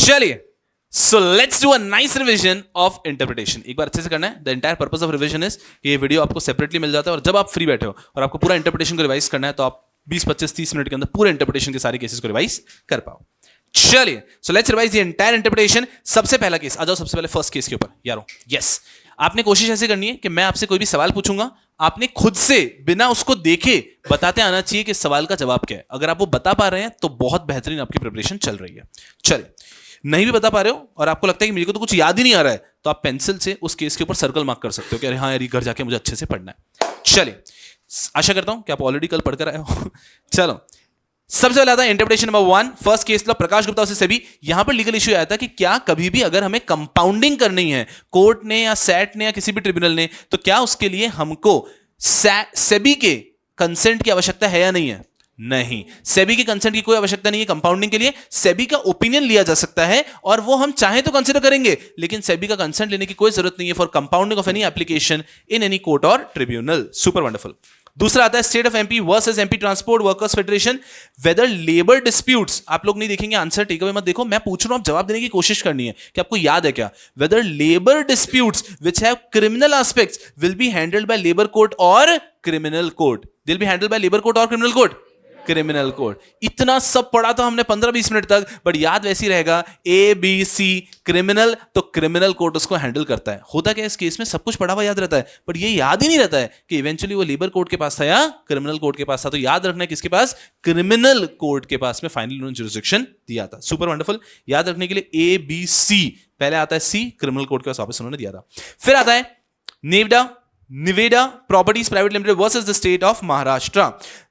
चलिए, so let's do a nice revision of interpretation. एक बार अच्छे से करना है. The entire purpose of revision is ये वीडियो आपको सेपरेटली मिल जाता है, और जब आप फ्री बैठे हो और आपको पूरा इंटरप्रिटेशन को रिवाइज करना है तो आप 20, 25, 30 मिनट के अंदर पूरे इंटरप्रिटेशन के सारे केसेस को रिवाइज कर पाओ. चलिए, so let's revise the entire interpretation. सबसे पहला केस आ जाओ, सबसे पहले फर्स्ट केस के ऊपर यारो. यस, आपने कोशिश ऐसे करनी है कि मैं आपसे कोई भी सवाल पूछूंगा, आपने खुद से बिना उसको देखे बताते आना चाहिए कि सवाल का जवाब क्या है. अगर आप वो बता पा रहे हैं तो बहुत बेहतरीन आपकी प्रिपरेशन चल रही है. चलिए, नहीं भी बता पा रहे हो और आपको लगता है कि मेरे को तो कुछ याद ही नहीं आ रहा है, तो आप पेंसिल से उस केस के ऊपर सर्कल मार्क कर सकते हो कि अरे हाँ यार, ये घर जाके मुझे अच्छे से पढ़ना है. चलिए, आशा करता हूं कि आप ऑलरेडी कल पढ़कर आए हो. चलो, सबसे पहले आता है interpretation number 1. First case law, Prakash Gupta से सेबी. यहां पर लीगल इश्यू आया था कि क्या कभी भी अगर हमें कंपाउंडिंग करनी है कोर्ट ने या सेट ने या किसी भी ट्रिब्यूनल ने, तो क्या उसके लिए हमको सेबी के कंसेंट की आवश्यकता है या नहीं है? नहीं, सेबी के कंसेंट की कोई आवश्यकता नहीं है कंपाउंडिंग के लिए. सेबी का ओपिनियन लिया जा सकता है और वो हम चाहे तो कंसीडर करेंगे, लेकिन सेबी का कंसेंट लेने की कोई जरूरत नहीं है for compounding of any application in any court or tribunal. Super wonderful. दूसरा आता है state of MP versus MP transport workers federation. Whether labour disputes, आप लोग नहीं देखेंगे आंसर, टेक अवे मत देखो, मैं पूछ रहा हूं, आप जवाब देने की कोशिश करनी है कि आपको याद है क्या. Whether labour disputes which have criminal aspects will be handled by labour court और criminal court. Will be handled by labour court और क्रिमिनल कोर्ट. Criminal code. इतना सब पढ़ा था हमने 15-20 मिनट तक, बट याद वैसी रहेगा ए बी सी क्रिमिनल, तो क्रिमिनल कोर्ट उसको हैंडल करता है. होता क्या इस केस में, सब कुछ पढ़ा हुआ याद रहता है, बट ये याद ही नहीं रहता है कि इवेंचुअली वो लेबर कोर्ट के पास था या क्रिमिनल कोर्ट के पास था. तो याद रखना है किसके पास, क्रिमिनल कोर्ट के पास में फाइनली उन्होंने जुरिसडिक्शन दिया था. Super wonderful. याद रखने के लिए ए बी सी, पहले आता है सी, क्रिमिनल कोर्ट के पास वापस उन्होंने दिया था. फिर आता है Nevada Properties Private Limited versus the state of Maharashtra.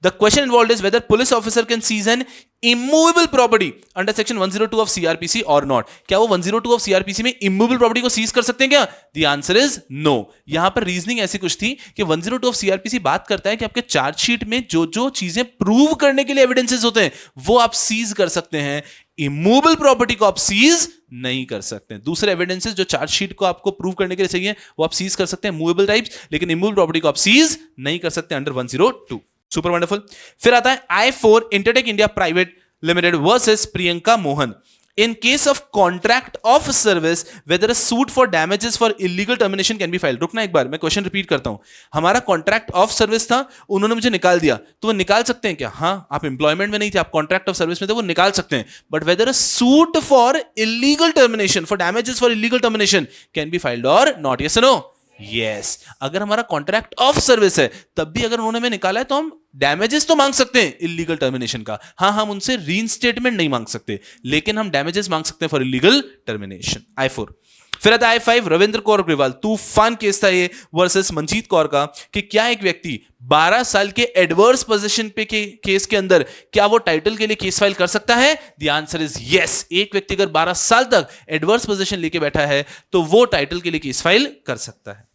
The question involved is whether police officer can seize an immovable property under section 102 of CRPC or not. क्या वो 102 of CRPC में immovable property को seize कर सकते हैं क्या? The answer is no. यहां पर रीजनिंग ऐसी कुछ थी कि 102 of CRPC बात करता है कि आपके चार्जशीट में जो जो चीजें प्रूव करने के लिए एविडेंसेस होते हैं वो आप सीज कर सकते हैं, इमूवेबल प्रॉपर्टी को आप सीज नहीं कर सकते. दूसरे एविडेंसेस जो चार्जशीट को आपको प्रूव करने के लिए चाहिए वो आप सीज कर सकते हैं, मूवेबल टाइप्स, लेकिन इमूवेबल प्रॉपर्टी को आप सीज नहीं कर सकते अंडर 102. Super wonderful. फिर आता है I4 इंटरटेक India private limited versus Priyanka Mohan. In case of contract of service, whether a suit for damages for illegal termination can be filed. रुकना एक बार, मैं क्वेश्चन रिपीट करता हूं. हमारा कॉन्ट्रैक्ट ऑफ सर्विस था, उन्होंने मुझे निकाल दिया, तो वो निकाल सकते हैं क्या? हाँ, आप एम्प्लॉयमेंट में नहीं थे, आप कॉन्ट्रैक्ट ऑफ सर्विस में थे, वो निकाल सकते हैं. But whether a suit for illegal termination, for damages for illegal termination can be filed or not. Yes no? Yes. अगर हमारा कॉन्ट्रैक्ट ऑफ सर्विस है तब भी अगर उन्होंने हमें निकाला है तो हम डैमेजेस तो मांग सकते हैं इलीगल टर्मिनेशन का. हाँ, हम उनसे रीइंस्टेटमेंट नहीं मांग सकते, लेकिन हम डैमेजेस मांग सकते हैं फॉर इलीगल टर्मिनेशन. I4. फिर आता है I5 रविंद्र कौर अग्रवाल. तूफान केस था ये वर्सेस मनजीत कौर का, कि क्या एक व्यक्ति 12 साल के एडवर्स पोजीशन पे के केस के अंदर क्या वो टाइटल के लिए केस फाइल कर सकता है? The answer is yes. एक व्यक्ति अगर 12 साल तक एडवर्स पोजीशन लेके बैठा है तो वो टाइटल के लिए केस फाइल कर सकता है.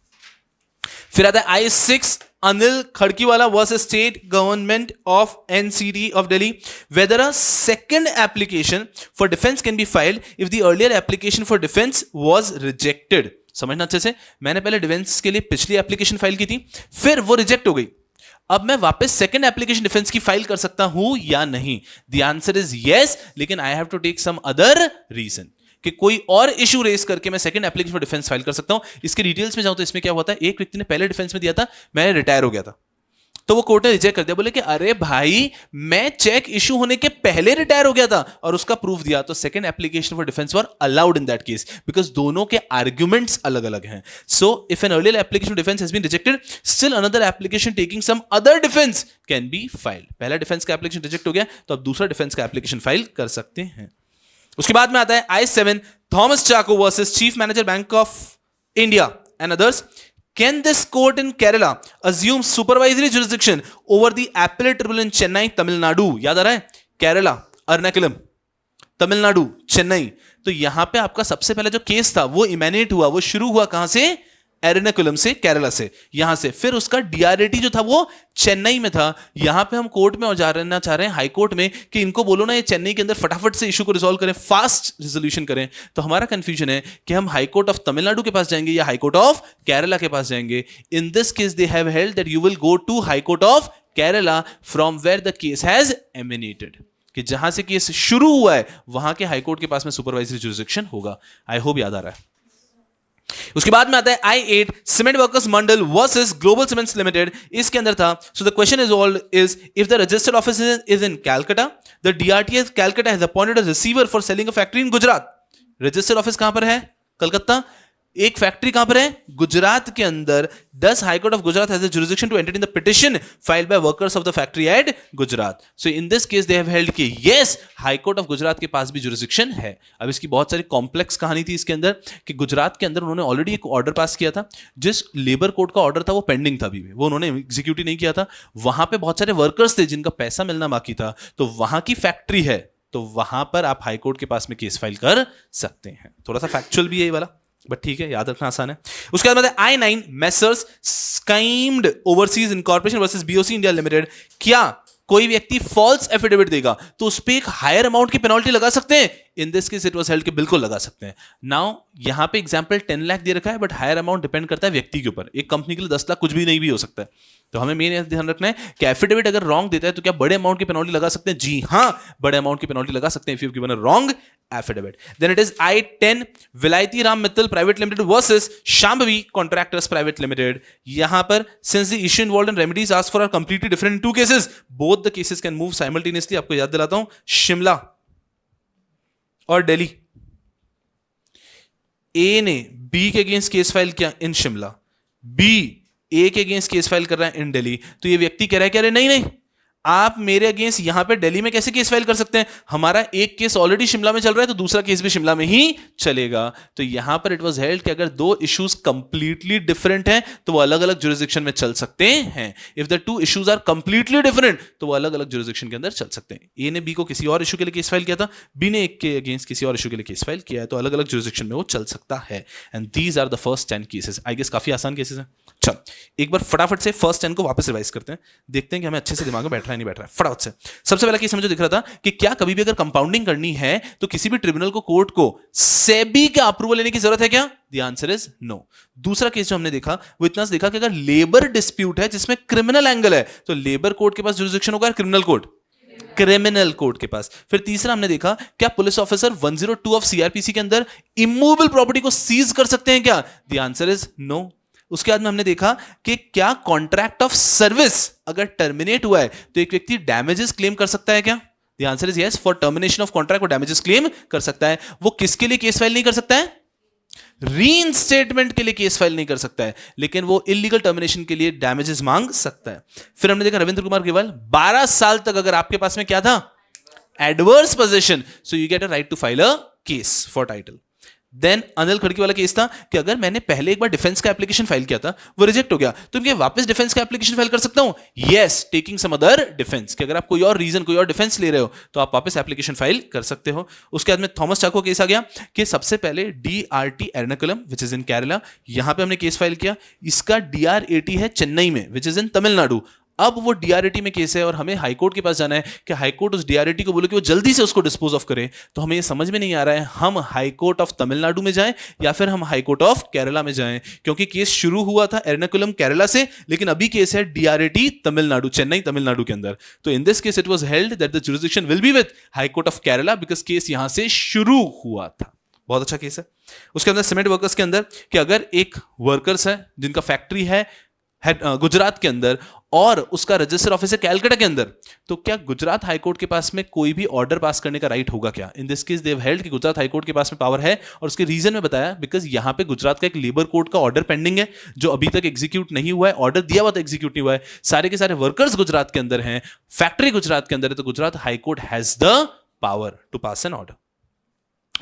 फिर आता है I6 Anil Khadkiwala versus state government of NCT of Delhi. Whether a second application for defence can be filed if the earlier application for defence was rejected. समझना अच्छे से, मैंने पहले डिफेंस के लिए पिछली एप्लीकेशन फाइल की थी, फिर वो रिजेक्ट हो गई, अब मैं वापस सेकंड एप्लीकेशन डिफेंस की फाइल कर सकता हूं या नहीं? द आंसर इज यस, लेकिन I have to take some other reason, कि कोई और इशू रेस करके मैं second application for defence file कर सकता हूं. इसके डिटेल्स में जाऊं तो इसमें क्या हुआ था, एक व्यक्ति ने पहले डिफेंस में दिया था, मैं रिटायर हो गया था, तो वो कोर्ट ने रिजेक्ट कर दिया, बोले कि अरे भाई मैं चेक इशू होने के पहले रिटायर हो गया था, और उसका प्रूफ दिया, तो second application for defence were allowed in that case because दोनों के आर्ग्यूमेंट्स अलग अलग हैं. So if an earlier application defence has been rejected, still another application taking some other defence can be filed. पहला defence का application reject हो गया तो अब दूसरा डिफेंस का एप्लीकेशन फाइल कर सकते हैं. उसके बाद में आता है I7 Thomas Chacko versus chief manager bank of India and others. Can this court in Kerala assume supervisory jurisdiction over the appellate tribunal in Chennai, Tamil Nadu? याद आ रहा है? केरला, अर्नाकुलम, तमिलनाडु, चेन्नई. तो यहां पे आपका सबसे पहला जो केस था वो इमेनेट हुआ, वो शुरू हुआ कहां से? एर्नाकुलम से, केरला से, यहां से. फिर उसका DRAT जो था वो चेन्नई में था. यहां पे हम कोर्ट में और जाना चाह रहे हैं हाई कोर्ट में कि इनको बोलो ना ये चेन्नई के अंदर फटाफट से इशू को रिजॉल्व करें, फास्ट रिजोल्यूशन करें. तो हमारा कंफ्यूजन है कि हम हाई कोर्ट ऑफ तमिलनाडु के पास जाएंगे या हाई कोर्ट ऑफ केरला के पास जाएंगे. In this case they have held that you will go to high court of Kerala from where the case has emanated. कि जहां से केस शुरू हुआ है वहां के हाईकोर्ट के पास में सुपरवाइजरी जुरिसडिक्शन होगा। आई होप याद आ रहा है। उसके बाद में आता है I8 सीमेंट वर्कर्स मंडल वर्सेस ग्लोबल सीमेंट्स लिमिटेड। इसके अंदर था, so the question is all is if the registered office is in Calcutta, the DRTS Calcutta has appointed a receiver for selling a factory in Gujarat. Registered office कहां पर है? कलकत्ता। एक factory कहां पर है? गुजरात के अंदर। Thus High Court of Gujarat has the jurisdiction to entertain the petition filed by workers of the factory at Gujarat. So in this case they have held कि yes, High Court of Gujarat के पास भी jurisdiction है। अब इसकी बहुत सारी complex कहानी थी इसके अंदर कि गुजरात के अंदर उन्होंने ऑलरेडी एक ऑर्डर पास किया था। जिस लेबर कोड का ऑर्डर था वो पेंडिंग था, अभी भी वो उन्होंने एग्जीक्यूट नहीं किया था। वहां पे बहुत सारे वर्कर्स थे जिनका पैसा मिलना बाकी था, तो वहां की फैक्ट्री है, तो वहां पर आप हाई कोर्ट के पास में केस फाइल कर सकते हैं। थोड़ा सा फैक्चुअल भी है ये वाला, बट ठीक है, याद रखना आसान है। उसके बाद I9 messrs Skymed overseas incorporation versus BOC India limited. क्या कोई व्यक्ति फॉल्स एफिडेविट देगा तो उस पर एक हायर अमाउंट की पेनल्टी लगा सकते हैं? इन this case it was held कि बिल्कुल लगा सकते हैं। नाउ यहां पे एग्जांपल 10 लाख दे रखा है, बट हायर अमाउंट डिपेंड करता है व्यक्ति के ऊपर। एक कंपनी के लिए 10 लाख कुछ भी नहीं भी हो सकता है। तो हमें मेन ध्यान रखना है कि एफिडेविट अगर रॉन्ग देता है तो क्या बड़े अमाउंट की पेनल्टी लगा सकते हैं? जी हां, बड़े अमाउंट की पेनल्टी लगा सकते हैं if you given a wrong affidavit. Then it is I10 Vilayati Ram Mittal private limited versus Shambhavi contractors private limited. यहां पर since the issue involved in remedies asked for are completely different in two cases, both the cases can move simultaneously. आपको याद दिलाता हूं, शिमला और दिल्ली। ए ने B के against case file किया इन शिमला, बी ए के अगेंस्ट केस फाइल कर रहा है इन दिल्ली। तो ये व्यक्ति कह रहा है कि अरे नहीं नहीं, आप मेरे अगेंस्ट यहां पे दिल्ली में कैसे केस फाइल कर सकते हैं? हमारा एक केस ऑलरेडी शिमला में चल रहा है, तो दूसरा केस भी शिमला में ही चलेगा। तो यहां पर इट वाज हेल्ड कि अगर दो इश्यूज कंप्लीटली डिफरेंट हैं तो वो अलग अलग जुरिसडिक्शन में चल सकते हैं। If the two issues are completely different तो वो अलग अलग जुरिसडिक्शन के अंदर चल सकते हैं। ए ने बी को किसी और इश्यू के लिए केस फाइल किया था, बी ने एक के अगेंस्ट किसी और इश्यू के लिए केस फाइल किया है, तो अलग अलग जुरिसडिक्शन में वो चल सकता है। And these are the first 10 cases. I guess काफी आसान केसेस हैं। चल एक बार फटाफट से फर्स्ट 10 को वापस रिवाइज करते हैं, देखते हैं कि हमें अच्छे से दिमाग में बैठ रहा है नहीं बैठ रहा है। फटाफट से सबसे पहला केस हमें जो दिख रहा था कि क्या कभी भी अगर कंपाउंडिंग करनी है तो किसी भी ट्रिब्यूनल को, कोर्ट को सेबी का अप्रूवल लेने की जरूरत है क्या? The answer is no. दूसरा केस जो हमने देखा वो इतना देखा कि अगर लेबर डिस्प्यूट है जिसमें क्रिमिनल एंगल है तो लेबर कोर्ट के पास जुरिसडिक्शन होगा, क्रिमिनल कोर्ट क्रिमिनल कोर्ट के पास। फिर तीसरा हमने देखा क्या पुलिस ऑफिसर 102 ऑफ CRPC के अंदर इमूवेबल प्रॉपर्टी को सीज कर सकते हैं क्या? The answer is no. उसके बाद में हमने देखा कि क्या कॉन्ट्रैक्ट ऑफ सर्विस अगर टर्मिनेट हुआ है तो एक व्यक्ति डैमेजेस क्लेम कर सकता है क्या? The answer is yes. For termination of contract वो डैमेजेस क्लेम कर सकता है। वो किसके लिए केस फाइल नहीं कर सकता है? रीइंस्टेटमेंट के लिए केस फाइल नहीं कर सकता है, लेकिन वो इलीगल टर्मिनेशन के लिए डैमेजेस मांग सकता है। फिर हमने देखा रविंद्र कुमार केवल 12 साल तक अगर आपके पास में क्या था? Adverse position, so you get a right to file a case for title. Then Anil Khadkiwala case था कि अगर मैंने पहले एक बार डिफेंस का एप्लीकेशन फाइल किया था, वो रिजेक्ट हो गया, तो मैं वापस डिफेंस का एप्लीकेशन फाइल कर सकता हूं? Yes, taking some other defence, कि अगर आप कोई और रीजन, कोई और डिफेंस ले रहे हो तो आप वापस एप्लीकेशन फाइल कर सकते हो। उसके बाद में थॉमस चाको केस आ गया कि सबसे पहले DRT Ernakulam which is in Kerala, यहां पे हमने केस फाइल किया। इसका DRAT है चेन्नई में विच इज इन तमिलनाडु। अब वो DRAT में केस है और हमें हाईकोर्ट के पास जाना है कि हाईकोर्ट उस DRAT को बोले कि वो जल्दी से उसको डिस्पोज ऑफ करे। तो हमें ये समझ में नहीं आ रहा है हम हाईकोर्ट ऑफ तमिलनाडु में जाएं या फिर हम हाईकोर्ट ऑफ केरला में जाएं, क्योंकि केस शुरू हुआ था एर्नाकुलम केरला से, लेकिन अभी केस है DRAT तमिलनाडु, चेन्नई तमिलनाडु के अंदर। तो in this case it was held that the jurisdiction will be with high court of Kerala because case यहां से शुरू हुआ था। बहुत अच्छा केस है। उसके अंदर सीमेंट वर्कर्स के अंदर कि अगर एक वर्कर्स है जिनका फैक्ट्री है गुजरात के अंदर और उसका रजिस्टर ऑफिस है कैलकाटा के अंदर, तो क्या गुजरात हाईकोर्ट के पास में कोई भी ऑर्डर पास करने का राइट होगा क्या? इन this case they have held कि गुजरात हाईकोर्ट के पास में पावर है, और उसके रीजन में बताया बिकॉज यहां पे गुजरात का एक लेबर कोर्ट का ऑर्डर पेंडिंग है जो अभी तक एग्जीक्यूट नहीं हुआ है। ऑर्डर दिया हुआ था, एग्जीक्यूट नहीं हुआ है। सारे के सारे वर्कर्स गुजरात के अंदर हैं, फैक्ट्री गुजरात के अंदर है, तो Gujarat high court has the power to pass an order.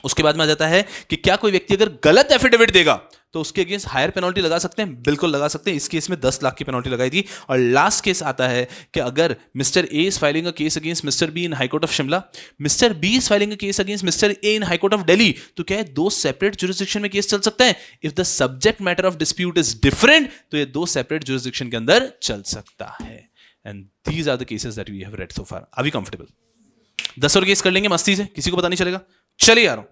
उसके बाद में आ जाता है कि क्या कोई व्यक्ति अगर गलत एफिडेविट देगा तो उसके अगेंस्ट हायर पेनल्टी लगा सकते हैं? बिल्कुल लगा सकते हैं। इस केस में 10 लाख की पेनल्टी लगाई थी। और लास्ट केस आता है कि अगर mister A is filing a case against mister B in high court of Shimla, mister B is filing a case against mister A in high court of Delhi, तो क्या है दो सेपरेट जुरिसडिक्शन में केस चल सकता है? If the subject matter of dispute is different तो ये दो सेपरेट जुरिसडिक्शन के अंदर चल सकता है। And these are the cases that we have read so far. Are we comfortable? 10 और केस कर लेंगे मस्ती से, किसी को पता नहीं चलेगा। चलिए यारों,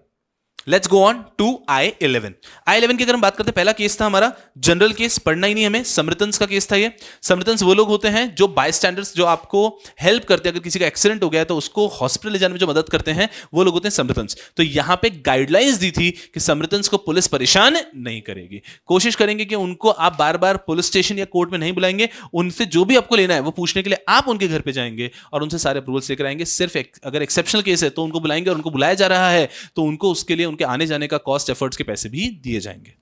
let's go on to I-11। I-11 की अगर हम बात करते हैं, पहला केस था हमारा जनरल केस, पढ़ना ही नहीं हमें, समृतंस का केस था ये। समृतंस वो लोग होते हैं जो बायस्टैंडर्स, जो आपको हेल्प करते हैं, अगर किसी का एक्सीडेंट हो गया है तो उसको हॉस्पिटल ले जाने में जो मदद करते हैं, वो लोग होते हैं समृतंस। तो यहां पे गाइडलाइंस दी थी कि समृतंस को पुलिस परेशान नहीं करेगी, कोशिश करेंगे कि उनको आप बार बार पुलिस स्टेशन या कोर्ट में नहीं बुलाएंगे, उनसे जो भी आपको लेना है वो पूछने के लिए आप उनके घर पे जाएंगे और उनसे सारे अप्रूवल्स लेकर आएंगे। सिर्फ अगर एक्सेप्शनल केस है तो उनको बुलाएंगे, और उनको बुलाया जा रहा है तो उनको उसके लिए उनके आने जाने का कॉस्ट एफर्ट्स के पैसे भी दिए जाएंगे।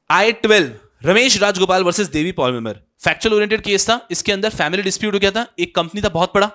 I-12 रमेश राजगोपाल वर्सेस देवी पॉलिमर, फैक्चुअल ओरिएंटेड केस था। इसके अंदर फैमिली डिस्प्यूट हो गया था। एक कंपनी था बहुत बड़ा,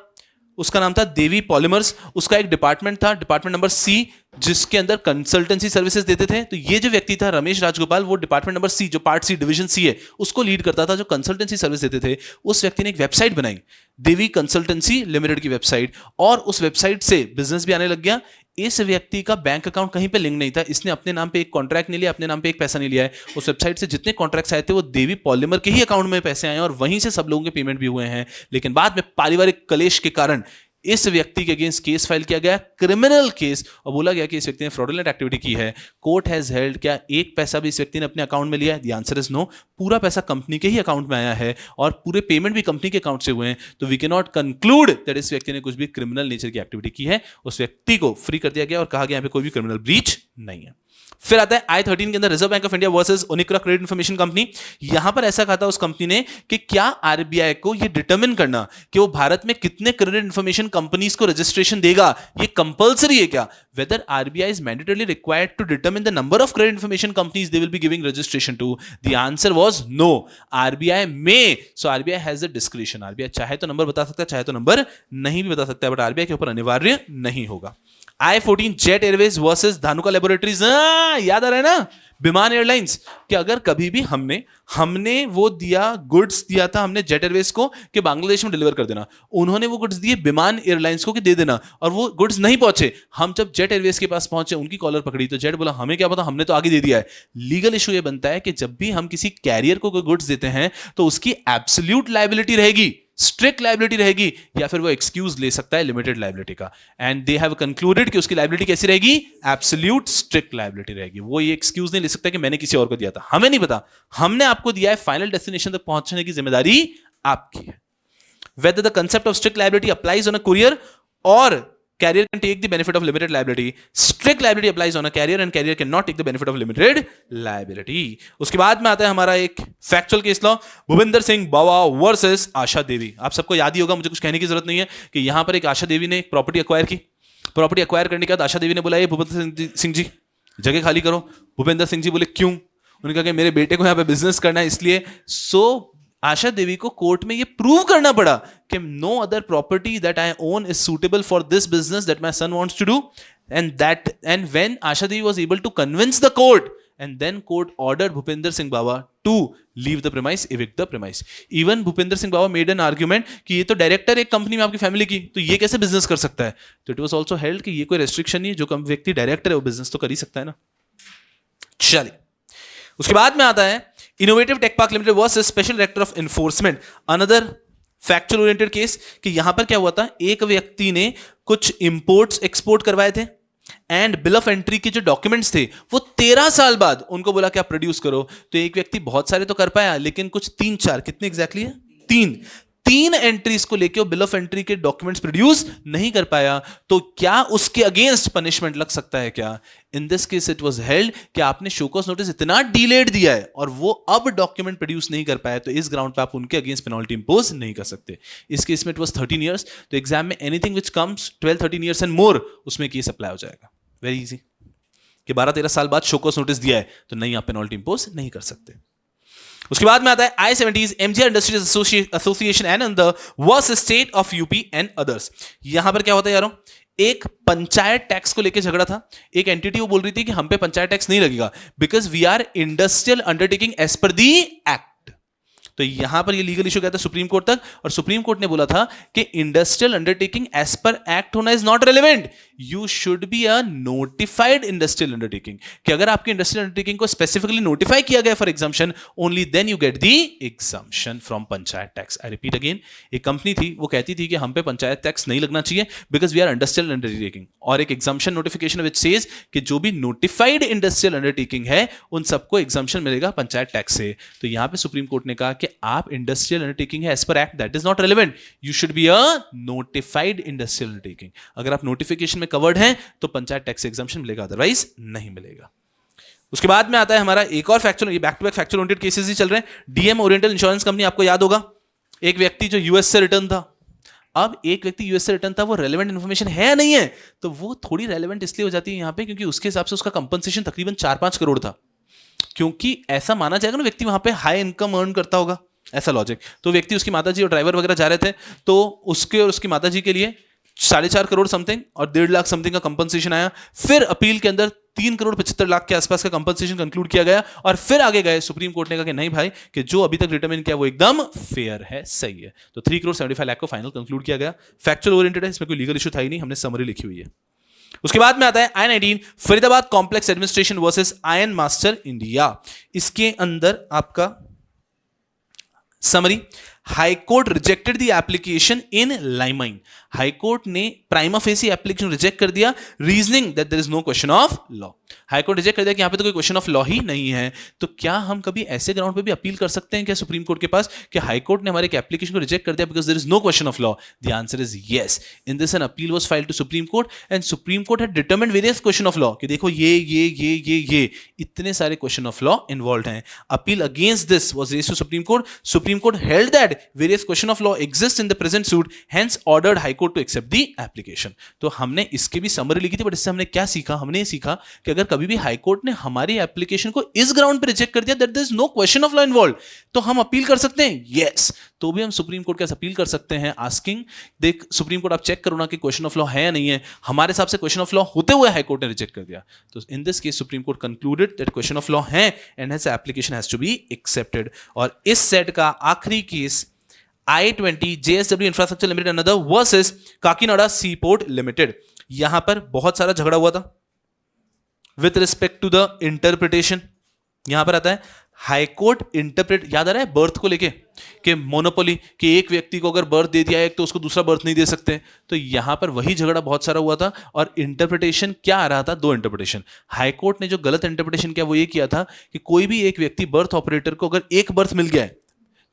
उसका नाम था देवी पॉलिमर्स, उसका एक डिपार्टमेंट था, डिपार्टमेंट नंबर C, जिसके अंदर कंसल्टेंसी सर्विसेज देते थे। तो ये जो व्यक्ति था रमेश राजगोपाल, वो डिपार्टमेंट नंबर C, जो पार्ट C डिवीजन C है, उसको लीड करता था, जो कंसल्टेंसी सर्विस देते थे। उस व्यक्ति ने एक वेबसाइट बनाई, देवी कंसल्टेंसी लिमिटेड की वेबसाइट, और उस वेबसाइट से बिजनेस भी आने लग गया। इस व्यक्ति का बैंक अकाउंट कहीं पे लिंक नहीं था, इसने अपने नाम पे एक कॉन्ट्रैक्ट नहीं लिया, अपने नाम पे एक पैसा नहीं लिया है। उस वेबसाइट से जितने कॉन्ट्रैक्ट्स आए थे वो देवी पॉलीमर के ही अकाउंट में पैसे आए और वहीं से सब लोगों के पेमेंट भी हुए हैं। लेकिन बाद में पारिवारिक कलेश के कारण इस व्यक्ति के अगेंस्ट केस फाइल किया गया, क्रिमिनल केस, और बोला गया कि इस व्यक्ति ने फ्रॉडुलेंट एक्टिविटी की है। कोर्ट हैज हेल्ड, क्या एक पैसा भी इस व्यक्ति ने अपने अकाउंट में लिया है? The answer is no. पूरा पैसा कंपनी के ही अकाउंट में आया है और पूरे पेमेंट भी कंपनी के अकाउंट से हुए हैं। तो we can not conclude that इस व्यक्ति ने कुछ भी क्रिमिनल नेचर की एक्टिविटी की है। उस व्यक्ति को फ्री कर दिया गया और कहा गया यहाँ पे कोई भी क्रिमिनल ब्रीच नहीं है। फिर आता है I-13 के अंदर reserve bank of India versus Unicra credit information company. यहां पर ऐसा कहा था उस कंपनी ने कि क्या आरबीआई को यह डिटरमिन करना कि वो भारत में कितने क्रेडिट इंफॉर्मेशन कंपनीज को रजिस्ट्रेशन देगा, ये कंपलसरी है क्या? Whether RBI is mandatorily required to determine the number of credit information companies they will be giving registration to? The answer was no. RBI में, so RBI has the discretion, RBI चाहे तो number बता सकता है, चाहे तो number नहीं भी बता सकता है, बट आरबीआई के ऊपर अनिवार्य नहीं होगा। I-14 jet Airways versus Dhanuka laboratories, याद आ रहा है ना, विमान एयरलाइंस, कि अगर कभी भी हमने वो दिया, गुड्स दिया था हमने जेट एयरवेज को कि बांग्लादेश में डिलीवर कर देना, उन्होंने वो गुड्स दिए विमान एयरलाइंस को कि दे देना, और वो गुड्स नहीं पहुंचे। हम जब जेट एयरवेज के पास पहुंचे, उनकी कॉलर पकड़ी, तो जेट बोला हमें क्या पता, हमने तो आगे दे दिया है। लीगल इशू ये बनता है कि जब भी हम किसी कैरियर को कोई गुड्स देते हैं तो उसकी एब्सोल्यूट लायबिलिटी रहेगी, स्ट्रिक्ट लायबिलिटी रहेगी, या फिर वो एक्सक्यूज ले सकता है लिमिटेड लायबिलिटी का। एंड दे हैव कंक्लूडेड कि उसकी लायबिलिटी कैसी रहेगी? एब्सोल्यूट स्ट्रिक्ट लायबिलिटी रहेगी। वो ये एक्सक्यूज नहीं ले सकता कि मैंने किसी और को दिया था, हमें नहीं पता, हमने आपको दिया है, फाइनल डेस्टिनेशन तक पहुंचने की जिम्मेदारी आपकी है। Whether the concept of strict liability applies on a courier or carrier can take the benefit of limited liability. Strict liability applies on a carrier and carrier cannot take the benefit of limited liability. उसके बाद में आता है हमारा एक factual case law, Bhupendra Singh Bawa versus Asha Devi. आप सबको याद ही होगा, मुझे कुछ कहने की जरूरत नहीं है कि यहां पर एक आशा देवी ने एक प्रॉपर्टी एक्वायर की। प्रॉपर्टी एक्वायर करने के बाद आशा देवी ने बोला, ये भूपेंद्र सिंह जी जगह खाली करो। भूपेंद्र सिंह जी बोले क्यों? उन्होंने कहा कि मेरे बेटे को यहाँ पे बिजनेस करना है इसलिए। सो आशा देवी को कोर्ट में ये प्रूव करना पड़ा कि no other property that I own is suitable for this business that my son wants to do, and when Asha Devi was able to convince the court, and then court ordered Bhupender Singh Baba to leave the premise, evict the premise. Even Bhupender Singh Baba made an argument कि ये तो director एक company में आपकी family की, तो ये कैसे बिजनेस कर सकता है? तो इट वाज आल्सो हेल्ड कि ये कोई रेस्ट्रिक्शन नहीं है, जो कम व्यक्ति डायरेक्टर है वो बिजनेस तो कर ही सकता है ना। चलिए, उसके बाद में आता है innovative tech park limited versus special director of enforcement, another factual oriented case. कि यहां पर क्या हुआ था, एक व्यक्ति ने कुछ इंपोर्ट्स एक्सपोर्ट करवाए थे एंड बिल ऑफ एंट्री के जो डॉक्यूमेंट्स थे वो 13 साल बाद उनको बोला कि आप प्रोड्यूस करो। तो एक व्यक्ति बहुत सारे तो कर पाया, लेकिन कुछ 3-4, कितने एग्जैक्टली है? 3 एंट्रीज को लेके वो बिल ऑफ एंट्री के डॉक्यूमेंट्स प्रोड्यूस नहीं कर पाया। तो क्या उसके अगेंस्ट पनिशमेंट लग सकता है क्या? इन this case it was held कि आपने शोकॉज नोटिस इतना डिलेड दिया है और वो अब डॉक्यूमेंट प्रोड्यूस नहीं कर पाया, तो इस ग्राउंड पे आप उनके अगेंस्ट पेनल्टी इंपोज नहीं कर सकते। इस केस में इट वाज 13 ईयर्स। तो एग्जाम में anything which comes 12-13 years and more, उसमें केस अप्लाई हो जाएगा। वेरी इजी कि 12-13 साल बाद शोकॉज नोटिस दिया है तो नहीं, आप पेनल्टी इंपोज नहीं कर सकते। उसके बाद में आता है I-70 MGR industries association and the versus state of UP and others. यहां पर क्या होता है यारों, एक पंचायत टैक्स को लेकर झगड़ा था। एक एंटिटी वो बोल रही थी कि हम पे पंचायत टैक्स नहीं लगेगा because we are industrial undertaking as per the act. तो यहां पर ये लीगल इशू गया था सुप्रीम कोर्ट तक, और सुप्रीम कोर्ट ने बोला था कि industrial undertaking as per act होना is not relevant, you should be a notified industrial undertaking, कि अगर आपकी इंडस्ट्रियल अंडरटेकिंग को स्पेसिफिकली नोटिफाई किया गया for exemption, only then you get the exemption from panchayat tax. I repeat again, एक company थी वो कहती थी कि हम पे पंचायत टैक्स नहीं लगना चाहिए because we are industrial undertaking, और एक एग्जाम्पशन नोटिफिकेशन विच सेज कि जो भी नोटिफाइड इंडस्ट्रियल अंडरटेकिंग है उन सबको एग्जाम्पशन मिलेगा पंचायत टैक्स से। तो यहां पे सुप्रीम कोर्ट ने कहा कि आप इंडस्ट्रियल अंडरटेकिंग है as per act, that is not relevant, you should be a notified industrial undertaking. अगर आप नोटिफिकेशन में कवर्ड हैं तो पंचायत टैक्स एग्जाम्पशन मिलेगा, अदरवाइज नहीं मिलेगा। उसके बाद में आता है हमारा एक और फैक्चुअल, ये back to back factual oriented cases ही चल रहे हैं। डीएम ओरिएंटल इंश्योरेंस कंपनी, आपको याद होगा एक व्यक्ति जो यूएस से रिटर्न था। अब एक व्यक्ति यूएस से रिटर्न था, वो रेलेवेंट इन्फॉर्मेशन है या नहीं है, तो वो थोड़ी रेलेवेंट इसलिए हो जाती है यहां पे क्योंकि उसके हिसाब से उसका कंपनसेशन तकरीबन 4-5 करोड़ था, क्योंकि ऐसा माना जाएगा ना व्यक्ति वहां पे हाई इनकम अर्न करता होगा, ऐसा लॉजिक। तो व्यक्ति, उसकी माताजी और ड्राइवर वगैरह जा रहे थे, तो उसके और उसकी माताजी के लिए 4.5 करोड़ समथिंग और 1.5 लाख समथिंग का कंपनसेशन आया। फिर अपील के अंदर 3 करोड़ 75 लाख के आसपास का कंपनसेशन कंक्लूड किया गया, और फिर आगे गए सुप्रीम कोर्ट ने कहा कि नहीं भाई, कि जो अभी तक डिटरमिन किया वो एकदम फेयर है, सही है। तो 3 करोड़ 75 लाख को फाइनल कंक्लूड किया गया। फैक्चुअल ओरिएंटेड है, इसमें कोई लीगल इशू था ही नहीं, हमने समरी लिखी हुई है। उसके बाद में आता है I-19 Faridabad complex administration versus ion master India. इसके अंदर आपका summary, high court rejected the application in limine. High court ने प्राइमा फेसी एप्लीकेशन रिजेक्ट कर दिया, reasoning that there is no question of law. High court reject कर दिया कि यहां पे तो कोई क्वेश्चन ऑफ लॉ ही नहीं है। तो क्या हम कभी ऐसे ग्राउंड पे भी अपील कर सकते हैं क्या सुप्रीम कोर्ट के पास कि हाई कोर्ट ने हमारे एक एप्लीकेशन को रिजेक्ट कर दिया because there is no question of law? The answer is yes. In this an appeal was filed to supreme court and supreme court had determined various question of law कि देखो ये इतने सारे question of law involve हैं। Appeal against this was raised to supreme court. Supreme court held that various question of law exist in the present suit, hence ordered high court to accept the application. तो हमने इसके भी summary लिखी थी, but इससे हमने क्या सीखा? हमने ये सीखा कि अगर कभी भी हाई कोर्ट ने हमारी एप्लीकेशन को इस ग्राउंड पे रिजेक्ट कर दिया that there is no question of law involve, तो हम अपील कर सकते हैं, यस। तो भी हम सुप्रीम कोर्ट के पास अपील कर सकते हैं आस्किंग, देख सुप्रीम कोर्ट आप चेक करो ना कि क्वेश्चन ऑफ लॉ है या नहीं है। हमारे हिसाब से क्वेश्चन ऑफ लॉ होते हुए हाई कोर्ट ने रिजेक्ट कर दिया, तो in this case supreme court concluded that question of law है and his application has to be accepted. और इस सेट का आखिरी case I-20 JSW infrastructure limited another versus Kakinada sea port limited. यहां पर बहुत सारा झगड़ा हुआ था with respect to the interpretation. यहां पर आता है हाई कोर्ट इंटरप्रेट, याद आ रहा है बर्थ को लेके कि मोनोपोली, कि एक व्यक्ति को अगर बर्थ दे दिया है तो उसको दूसरा बर्थ नहीं दे सकते। तो यहां पर वही झगड़ा बहुत सारा हुआ था और इंटरप्रिटेशन क्या आ रहा था? 2 इंटरप्रिटेशन। हाई कोर्ट ने जो गलत इंटरप्रिटेशन किया वो ये किया था कि कोई भी एक व्यक्ति बर्थ ऑपरेटर को अगर एक बर्थ मिल गया है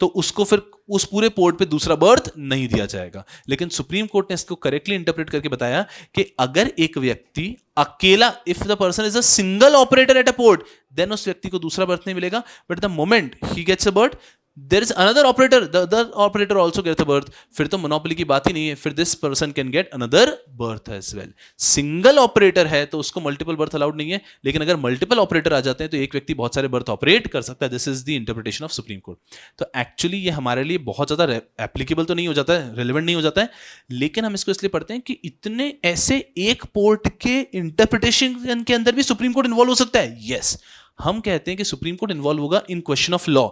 तो उसको फिर उस पूरे पोर्ट पे दूसरा बर्थ नहीं दिया जाएगा। लेकिन सुप्रीम कोर्ट ने इसको करेक्टली इंटरप्रेट करके बताया कि अगर एक व्यक्ति अकेला, if the person is a single operator at a port, then उस व्यक्ति को दूसरा बर्थ नहीं मिलेगा, but the moment he gets a berth, there is another operator, the other operator also gets a berth, फिर तो मोनोपोली की बात ही नहीं है, फिर this person can get another berth as well। Single operator है तो उसको मल्टीपल बर्थ अलाउड नहीं है, लेकिन अगर मल्टीपल ऑपरेटर आ जाते हैं तो एक व्यक्ति बहुत सारे बर्थ ऑपरेट कर सकता है। This is the interpretation of supreme court. तो एक्चुअली ये हमारे लिए बहुत ज्यादा एप्लीकेबल तो नहीं हो जाता है, रेलिवेंट नहीं हो जाता है, लेकिन हम इसको इसलिए पढ़ते हैं कि इतने ऐसे एक पोर्ट के इंटरप्रिटेशन के अंदर भी सुप्रीम कोर्ट इन्वॉल्व हो सकता है। यस, हम कहते हैं कि सुप्रीम कोर्ट इन्वॉल्व होगा in question of law.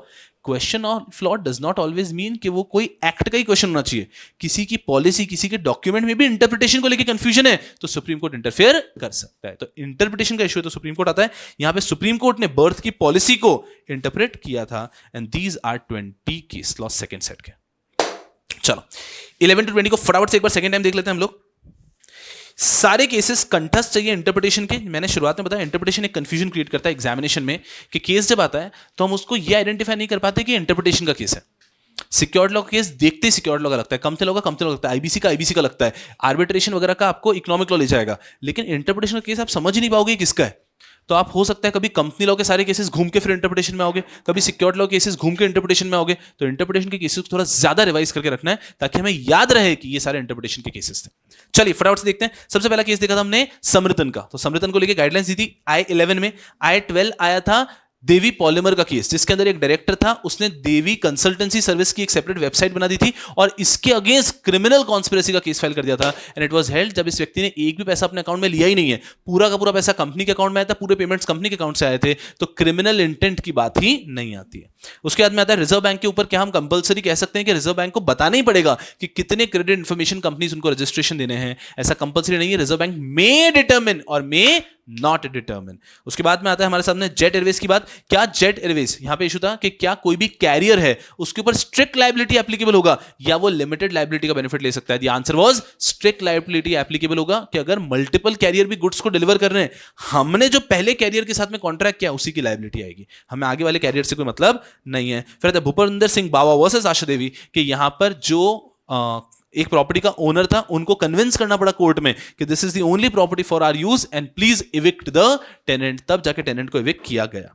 Question of law does not always mean कि वो कोई एक्ट का ही क्वेश्चन होना चाहिए। किसी की पॉलिसी, किसी के डॉक्यूमेंट में भी इंटरप्रिटेशन को लेकर कंफ्यूजन है तो सुप्रीम कोर्ट इंटरफेयर कर सकता है। तो इंटरप्रिटेशन का इशू है तो सुप्रीम कोर्ट आता है। यहां पे सुप्रीम कोर्ट ने बर्थ की पॉलिसी को इंटरप्रेट किया था and these are 20 case law second set के। चलो 11 to 20 को फटाफट से एक बार सेकंड टाइम देख लेते हैं हम लोग। सारे केसेस कंठस्थ चाहिए इंटरप्रिटेशन के। मैंने शुरुआत में बताया इंटरप्रिटेशन एक कंफ्यूजन क्रिएट करता है एग्जामिनेशन में कि केस जब आता है तो हम उसको ये आइडेंटिफाई नहीं कर पाते कि इंटरप्रिटेशन का केस है। सिक्योर्ड लॉ का केस देखते ही सिक्योर्ड लॉ का लगता है, कंपनी लॉ का कंपनी लॉ लगता है, आईबीसी का लगता है, आर्बिट्रेशन वगैरह का आपको इकोनॉमिक लॉ ले जाएगा, लेकिन इंटरप्रिटेशन का केस आप समझ ही नहीं पाओगे किसका है। तो आप हो सकता है कभी कंपनी लॉ के सारे केसेस घूम के फिर इंटरप्रिटेशन में आओगे, कभी सिक्योर्ड लॉ केसेस घूम के इंटरप्रिटेशन में आओगे। तो इंटरप्रिटेशन के केसेस को थोड़ा ज्यादा रिवाइज करके रखना है ताकि हमें याद रहे कि ये सारे इंटरप्रिटेशन के केसेस थे। चलिए फटाफट से देखते हैं। सबसे पहला केस देखा था हमने समृतन का, तो समृतन को लेकर गाइडलाइंस दी थी I-11 में। I-12 आया था देवी पॉलीमर का केस, जिसके अंदर एक डायरेक्टर था, उसने देवी कंसल्टेंसी सर्विस की एक सेपरेट वेबसाइट बना दी थी और इसके अगेंस्ट क्रिमिनल कॉन्स्पिरेसी का केस फाइल कर दिया था एंड इट वाज हेल्ड जब इस व्यक्ति ने एक भी पैसा अपने अकाउंट में लिया ही नहीं है, पूरा का पूरा पैसा कंपनी के अकाउंट में आया था, पूरे पेमेंट्स कंपनी के अकाउंट से आए थे, तो क्रिमिनल इंटेंट की बात ही नहीं आती है। उसके बाद में आता है रिजर्व बैंक के ऊपर क्या हम कंपलसरी कह सकते हैं कि रिजर्व बैंक को बताना ही पड़ेगा कि कितने क्रेडिट इंफॉर्मेशन कंपनीज उनको रजिस्ट्रेशन देने हैं? ऐसा कंपलसरी नहीं है, रिजर्व बैंक मे डिटरमिन और मे नॉट डिटरमिन। उसके बाद में आता है हमारे सामने जेट एयरवेज की बात। क्या जेट एयरवेज यहां पे इशू था कि क्या कोई भी कैरियर है उसके ऊपर स्ट्रिक्ट लायबिलिटी एप्लीकेबल होगा या वो लिमिटेड लायबिलिटी का बेनिफिट ले सकता है? The answer was strict liability applicable होगा कि अगर मल्टीपल कैरियर भी गुड्स को डिलीवर कर रहे हैं, हमने जो पहले कैरियर के साथ में कॉन्ट्रैक्ट किया उसी की लायबिलिटी आएगी, हमें आगे वाले कैरियर से कोई मतलब नहीं है। फिर आता है भूपेंद्र सिंह बावा वर्सेस आशा देवी कि यहां पर जो एक प्रॉपर्टी का ओनर था, उनको कन्विंस करना पड़ा कोर्ट में कि this is the only property for our use and please evict the tenant, तब जाके टेनेंट को इविक्ट किया गया।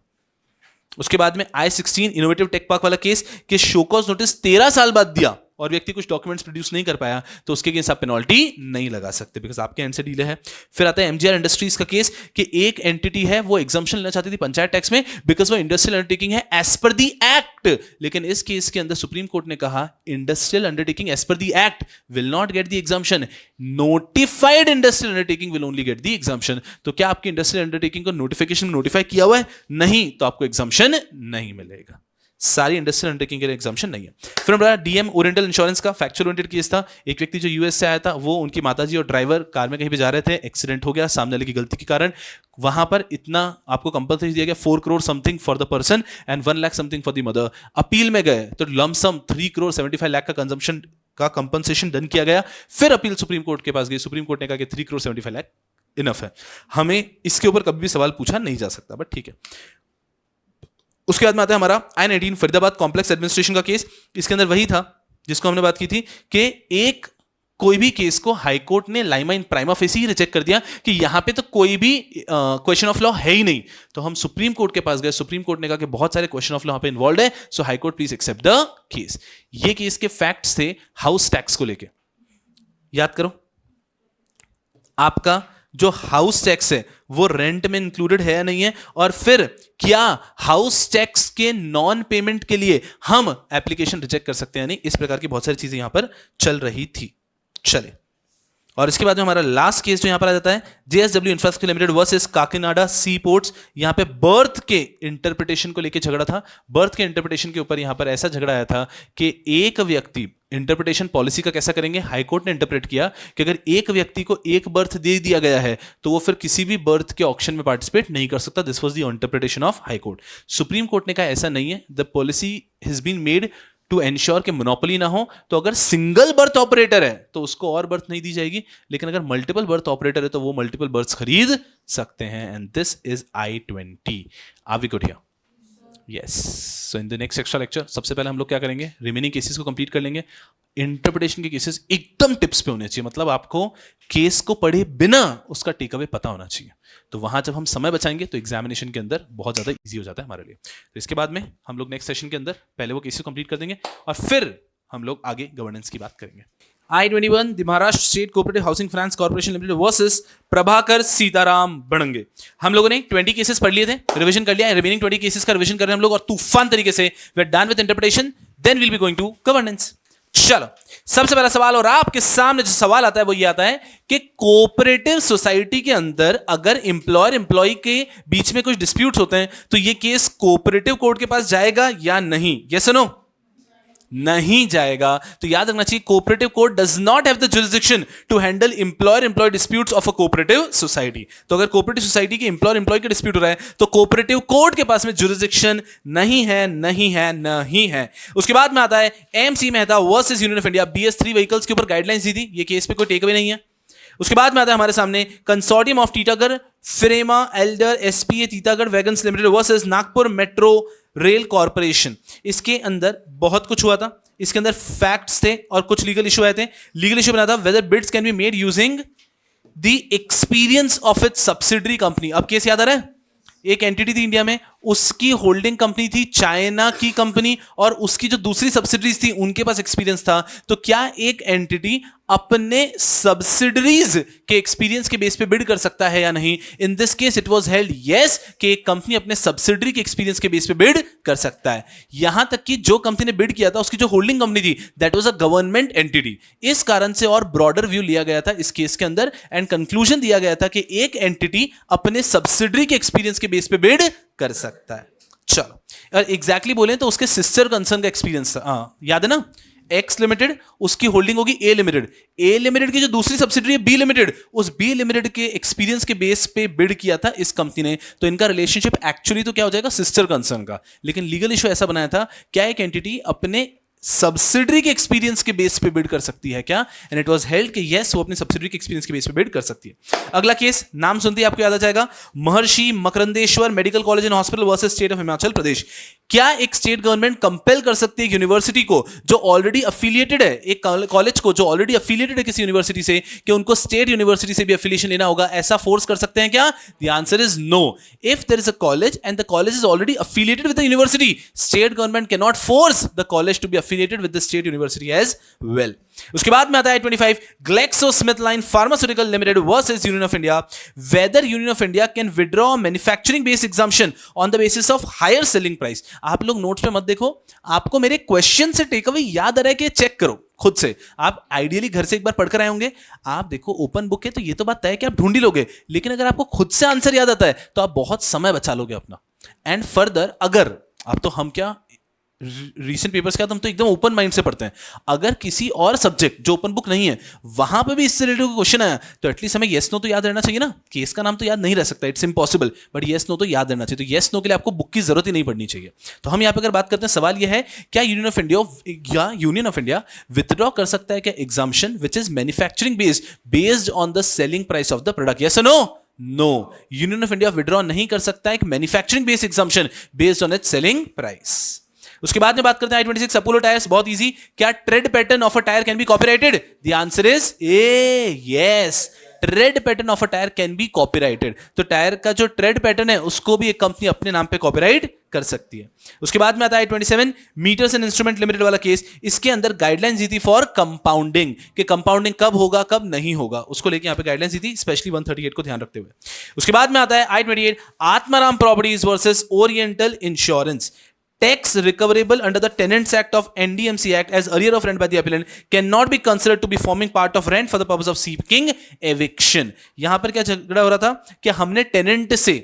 उसके बाद में I-16 इनोवेटिव टेक पार्क वाला केस कि शोकॉज नोटिस 13 साल बाद दिया और व्यक्ति कुछ डॉक्यूमेंट्स प्रोड्यूस नहीं कर पाया, तो उसके अगेंस्ट आप पेनल्टी नहीं लगा सकते बिकॉज आपके एंड से डील है। फिर आता है एमजीआर इंडस्ट्रीज का केस कि एक एंटिटी है वो एग्जम्पशन लेना चाहती थी पंचायत टैक्स में बिकॉज वो इंडस्ट्रियल अंडरटेकिंग है एज पर दी एक्ट, लेकिन इस केस के अंदर सुप्रीम कोर्ट ने कहा industrial undertaking as per the act will not get the exemption, notified industrial undertaking will only get the exemption. तो क्या आपकी इंडस्ट्रियल अंडरटेकिंग को नोटिफिकेशन में नोटिफाई किया हुआ है? नहीं, तो आपको एग्जम्पशन नहीं मिलेगा। सारी इंडस्ट्रियल अंडरटेकिंग के लिए एग्जम्पशन नहीं है। फिर हमारा डीएम ओरिएंटल इंश्योरेंस का फैक्चुअल ओरिएंटेड केस था। एक व्यक्ति जो यूएस से आया था, वो उनकी माताजी और ड्राइवर कार में कहीं पे जा रहे थे, एक्सीडेंट हो गया सामने वाले की गलती के कारण। वहां पर इतना आपको कंपल्सरी दिया गया 4 crore something for the person and 1 lakh something for the mother. Appeal में गए तो लमसम 3 करोड़ 75 लाख का कंजम्पशन का कंपनसेशन डन किया गया। फिर अपील सुप्रीम कोर्ट के पास गई, सुप्रीम कोर्ट ने कहा कि 3 करोड़ 75 लाख इनफ है, हमें इसके ऊपर कभी भी सवाल पूछा नहीं जा सकता, बट ठीक है। उसके बाद में आता है हमारा I-19 फरीदाबाद कॉम्प्लेक्स एडमिनिस्ट्रेशन का केस। इसके अंदर वही था जिसको हमने बात की थी कि एक कोई भी केस को हाईकोर्ट ने लाइमा इन प्राइमा फेसी ही रिजेक्ट कर दिया कि यहां पे तो कोई भी क्वेश्चन ऑफ लॉ है ही नहीं, तो हम सुप्रीम कोर्ट के पास गए। सुप्रीम कोर्ट ने कहा कि बहुत सारे क्वेश्चन ऑफ लॉ यहां पे इन्वॉल्व है, so high court please accept the case. ये केस के फैक्ट्स थे हाउस टैक्स को लेके। याद करो, आपका जो हाउस टैक्स है वो रेंट में इंक्लूडेड है या नहीं है, और फिर क्या हाउस टैक्स के नॉन पेमेंट के लिए हम एप्लीकेशन रिजेक्ट कर सकते हैं नहीं, इस प्रकार की बहुत सारी चीजें यहां पर चल रही थी। चले, और इसके बाद में हमारा लास्ट केस जो यहां पर आ जाता है JSW infrastructure limited versus Kakinada sea ports. यहां पे बर्थ के इंटरप्रिटेशन को लेकर झगड़ा था। बर्थ के इंटरप्रिटेशन के ऊपर यहां पर ऐसा झगड़ा आया था कि एक व्यक्ति इंटरप्रिटेशन पॉलिसी का कैसा करेंगे, हाईकोर्ट ने इंटरप्रेट किया कि अगर एक व्यक्ति को एक बर्थ दे दिया गया है तो वो फिर किसी भी बर्थ के ऑक्शन में पार्टिसिपेट नहीं कर सकता। This was the interpretation of high court. Supreme court ने कहा ऐसा नहीं है, the policy has been made to ensure कि मोनोपोली ना हो, तो अगर सिंगल बर्थ ऑपरेटर है तो उसको और बर्थ नहीं दी जाएगी, लेकिन अगर मल्टीपल बर्थ ऑपरेटर है तो वो मल्टीपल बर्थ खरीद सकते हैं। And this is I-20। Are we good here? Yes. So in the next extra lecture सबसे पहले हम लोग क्या करेंगे, रिमेनिंग केसेस को कंप्लीट कर लेंगे। इंटरप्रिटेशन के केसेस एकदम टिप्स पे होने चाहिए, मतलब आपको केस को पढ़े बिना उसका टेक अवे पता होना चाहिए। तो वहां जब हम समय बचाएंगे तो एग्जामिनेशन के अंदर बहुत ज्यादा इजी हो जाता है हमारे लिए। तो इसके बाद में हम लोग नेक्स्ट सेशन के अंदर पहले वो केसेस कंप्लीट कर देंगे और फिर हम लोग आगे गवर्नेंस की बात करेंगे। I-21 the Maharashtra state cooperative housing finance corporation limited versus Prabhakar Sitaram Badange. हम लोगों ने 20 केसेस पढ़ लिए थे, रिवीजन कर लिया है। रिमेनिंग 20 केसेस का रिवीजन कर रहे हैं हम लोग और तूफान तरीके से। We are done with interpretation, then we will be going to governance. चलो, सबसे पहला सवाल और आपके सामने जो सवाल आता है वो ये आता है कि कोऑपरेटिव सोसाइटी के अंदर अगर एम्प्लॉयर एम्प्लॉय के बीच में कुछ डिस्प्यूट्स होते हैं तो ये केस कोऑपरेटिव कोर्ट के पास जाएगा या नहीं? यस और नो? नहीं जाएगा। तो याद रखना चाहिए cooperative court does not have the jurisdiction to handle employer employee disputes of a cooperative society. तो अगर कोऑपरेटिव सोसाइटी के एम्प्लॉयर एम्प्लॉय के डिस्प्यूट हो रहा है तो कोऑपरेटिव कोर्ट के पास में जुरिसडिक्शन नहीं है, नहीं है, नहीं है। उसके बाद में आता है MC Mehta versus union of India. BS3 vehicles के ऊपर गाइडलाइंस दी थी, ये केस पे कोई टेक अवे नहीं है। उसके बाद में आता है हमारे सामने consortium of Titagarh Firema Adler SPA Titagarh wagons limited versus Nagpur metro rail corporation. इसके अंदर बहुत कुछ हुआ था, इसके अंदर फैक्ट्स थे और कुछ लीगल इशू आए थे। लीगल इशू बना था whether bids can be made using the experience of its subsidiary company. अब केस याद आ रहा है, एक एंटिटी थी इंडिया में उसकी होल्डिंग कंपनी थी चाइना की कंपनी, और उसकी जो दूसरी सब्सिडरीज थी उनके पास एक्सपीरियंस था, तो क्या एक एंटिटी अपने सब्सिडरीज के एक्सपीरियंस के बेस पे बिड कर सकता है या नहीं? In this case it was held yes, कि एक कंपनी अपने सब्सिडरी के एक्सपीरियंस के बेस पे बिड कर सकता है। यहां तक कि जो कंपनी ने बिड किया था उसकी जो होल्डिंग कंपनी थी that was a government entity. इस कारण से और ब्रॉडर व्यू लिया गया था इस केस के अंदर, एंड कंक्लूजन दिया गया था कि एक एंटिटी अपने सब्सिडरी के एक्सपीरियंस के बेस पे बिड कर सकता है। चलो एग्जैक्टली बोले तो उसके सिस्टर कंसर्न का एक्सपीरियंस था, याद है ना? एक्स लिमिटेड, उसकी होल्डिंग होगी ए लिमिटेड, ए लिमिटेड की जो दूसरी सब्सिडरी है बी लिमिटेड, उस बी लिमिटेड के एक्सपीरियंस के बेस पे बिड किया था इस कंपनी ने। तो इनका रिलेशनशिप एक्चुअली तो क्या हो जाएगा, सिस्टर कंसर्न का, लेकिन लीगल इशू ऐसा बनाया था, क्या एक एंटिटी अपने सब्सिडरी के एक्सपीरियंस के बेस पे बिड कर सकती है क्या? एंड इट वाज हेल्ड कि यस, वो अपने सब्सिडरी के एक्सपीरियंस के बेस पे बिड कर सकती है। अगला केस नाम सुनते ही आपको याद आ जाएगा, Maharishi Markandeshwar medical college and hospital versus state of Himachal Pradesh. क्या एक स्टेट गवर्नमेंट कंपेल कर सकती है एक यूनिवर्सिटी को जो ऑलरेडी अफिलिएटेड है, एक कॉलेज को जो ऑलरेडी अफिलिएटेड है किसी यूनिवर्सिटी से, कि उनको स्टेट यूनिवर्सिटी से भी अफिलिएशन लेना होगा? ऐसा फोर्स कर सकते हैं क्या? The answer is no. If there is a college and the college is already affiliated with the university, state government can not force the college to be affiliated with the state university as well. उसके बाद में आता है 25, GlaxoSmithKline pharmaceutical limited versus union of India. Whether union of India can withdraw manufacturing based exemption on the basis of higher selling price. आप लोग notes पे मत देखो, आपको मेरे क्वेश्चन से टेक अवे याद आ रहा है कि चेक करो खुद से। आप आइडियली घर से एक बार पढ़कर आए होंगे, आप देखो ओपन बुक है तो ये तो बात तय है कि आप ढूंढ ही लोगे, लेकिन अगर आपको खुद से आंसर याद आता है तो आप बहुत समय बचा लोगे अपना। एंड फर्दर अगर आप, तो हम क्या रीसेंट पेपर्स क्या, हम तो एकदम ओपन माइंड से पढ़ते हैं, अगर किसी और सब्जेक्ट जो ओपन बुक नहीं है वहां पे भी इससे रिलेटेड क्वेश्चन आया तो एटलीस्ट हमें येस नो तो याद रहना चाहिए ना। केस का नाम तो याद नहीं रह सकता, it's impossible, but yes no तो याद रहना चाहिए। तो येस नो के लिए आपको बुक की जरूरत ही नहीं पड़नी चाहिए। तो हम यहाँ पे अगर बात करते हैं, सवाल यह है, क्या यूनियन ऑफ इंडिया विथड्रॉ कर सकता है क्या exemption which is manufacturing based on the selling price of the product? Yes और no? No, union of India withdraw नहीं कर सकता एक manufacturing based exemption based on its selling price. उसके बाद में बात करते हैं I-26 अपोलो टायर्स, बहुत इजी। क्या trade pattern of a tyre can be copyrighted? The answer is a, yes, trade pattern of a tyre can be copyrighted. तो tyre का जो ट्रेड पैटर्न है उसको भी एक कंपनी अपने नाम पे कॉपीराइट कर सकती है। उसके बाद में आता है I-27 meters and instrument limited वाला केस। इसके अंदर गाइडलाइंस दी थी फॉर कंपाउंडिंग, कि कंपाउंडिंग कब होगा कब नहीं होगा, उसको लेके यहां पे गाइडलाइंस दी थी, स्पेशली 138 को ध्यान रखते हुए। उसके बाद में आता है I-28 Atmaram properties versus oriental insurance. Tax recoverable under the Tenants Act of NDMC Act as arrear of rent by the appellant cannot be considered to be forming part of rent for the purpose of seeking eviction। यहां पर क्या झगड़ा हो रहा था कि हमने tenant से,